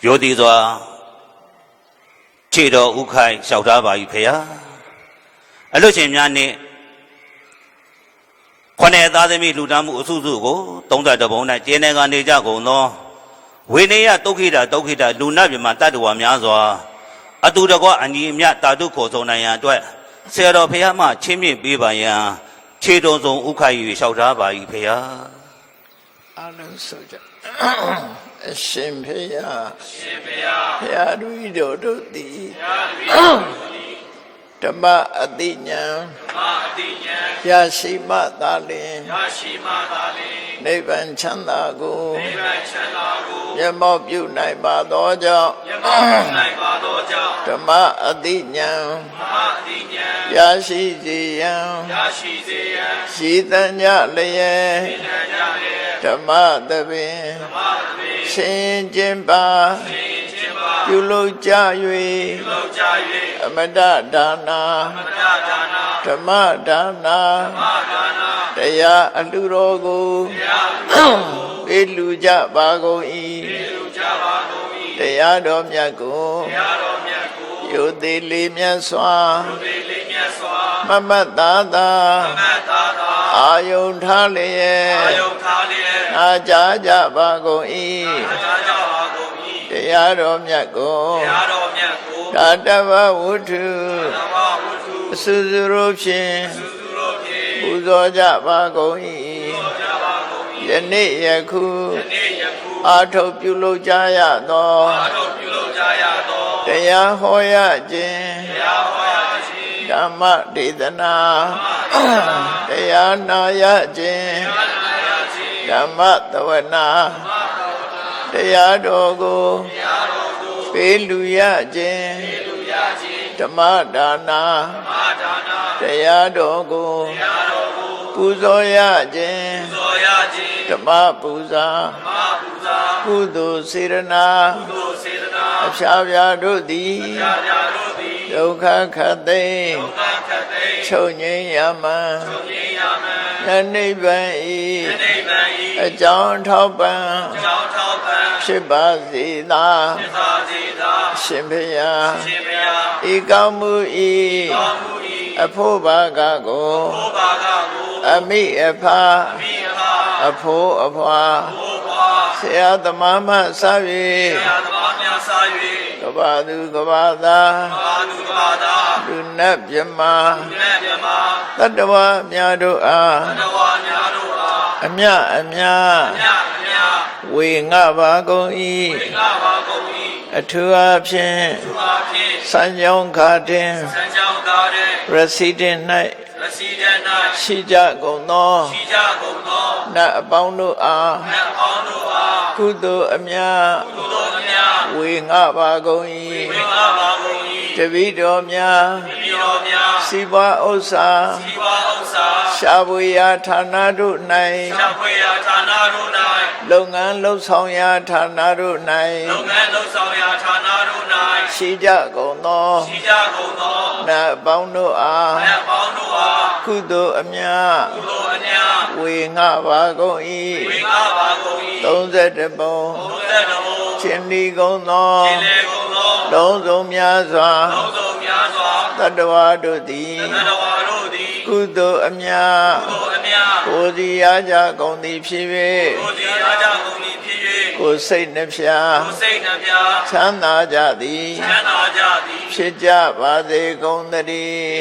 ယောတိစွာခြေတော်ဥခိုင်လျှောက်ထားပါ၏ဖေယအလို့ရှင်များနှင့်ခொနဲ့သားသမီးလူတန်းမှုအစုစုကို32ဘုံ၌ကျင်းနေကနေကြကုန်သောဝိနည်းဒုက္ခိတလူနာပြမတတ္တဝါများစွာအတူတကွအညီအမျှတာတုခေါ်ဆောင်နိုင်ရန်အတွက်ဆရာတော်ဖေယမှချင်းမြင့်ပေးပါရန်ခြေတော်ဆုံးဥခိုင်၍လျှောက်ထားပါ၏ဖေယအားလုံးဆိုကြအရှင်ဖေယဖေယတို့သည်ဓမ္မအတိညာရရှိမှသာလင်နိဗ္ဗာန်ချမ်းသာကိုမျက်မှောက်ပြုနိုင်ပါသောကြောင့်ဓမ္မအတိညာရရှိစေရန်ရှိသညလျက်ဓမ္မသဘင်ရှင်ကျင်ပါပြုလုပ်ကြ၍အမတဒါနာဓမ္မဒါနာတရားအလှတော်ကိုပေးလူကြပါကုန်၏တရားတော်မြတ်ကိုယုသေးလေးမြတ်စွာမမတ်သာသာအာယုန်ထားလျက်နာကြားကြပါကုန်၏တရားတော်မြတ်ကိုသာတဝဝုထုအစုစုတို့ဖြင့်ပူဇော်ကြပါကုန်၏ယနေ့ယခုအာထုတ်ပြုလုပ်ကြရသောတရားဟောရခြင်းဓမ္မဒေသနာတရားနာရခြင်းဓမ္မသဝနာတရားတော်ကိုပေးလူရခြင်းဓမ္မဒါနာတရားတော်ကိုပူဇော်ရခြင်းဓမ္မပူဇာကုသိုလ်စေရနာအဖြာဖြာတို့သည်ဒုက္ခခတ်သိမ်းချုပ်ငြိမ်းရမှန်နိဗ္ဗာန်ဤအကြောင်းထောက်ပံ့ဖြစ်ပါစေသာရှင်ဘုရားဤကောင်းမှုဤအဖို့ဘာကကိုအမိအဖအဖိုးအဖွာဆရာသမားမှစ၍ကဘာသူကဘာသာလူနတ်မြမတတ္တဝါများတို့အားအမြဝေငှပါကုန်၏အထူးအားဖြင့်စံကြောင်းခါတင်ရစီတင်၌ရှိကြကုန်သောနတ်အပေါင်းတို့အားကုသိုလ်အမြဝေငှပါကုန်၏တပိတော်များစီးပွားဥစ္စာရှားပွေရာဌာနတို့၌လုပ်ငန်းလှုပ်ဆောင်ရာဌာနတို့၌ရှိကြကုန်သောနတ်အပေါင်းတို့အားကုသိုလ်အမြဝေငှပါကုန်၏32ပုံချင်းလီကုန်သောလုံးစုံများစွာတတ္တဝါတို့သည်ကုသိုလ်အမြကိုယ်စီရကြကုန်သည်ဖြစ်၍ကိုယ်စိတ်နှဖျားချမ်းသာကြသည်ဖြစ်ကြပါစေကုန်သတည်း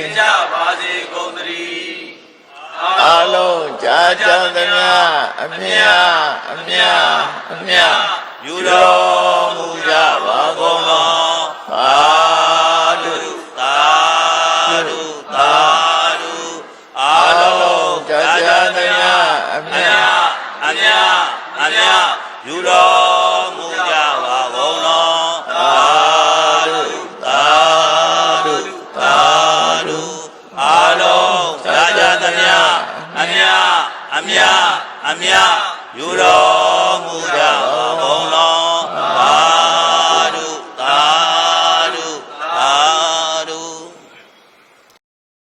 အလုံးကြာကြသမျှအမြယူတော်မူကြပါကုန်သောသာဓုအလုံးကြာကြသမျှအမြယူတော်မူကြပါကုန်သောသာဓုအလုံးကြာကြသမျှအမြယူတော်မူကြပါ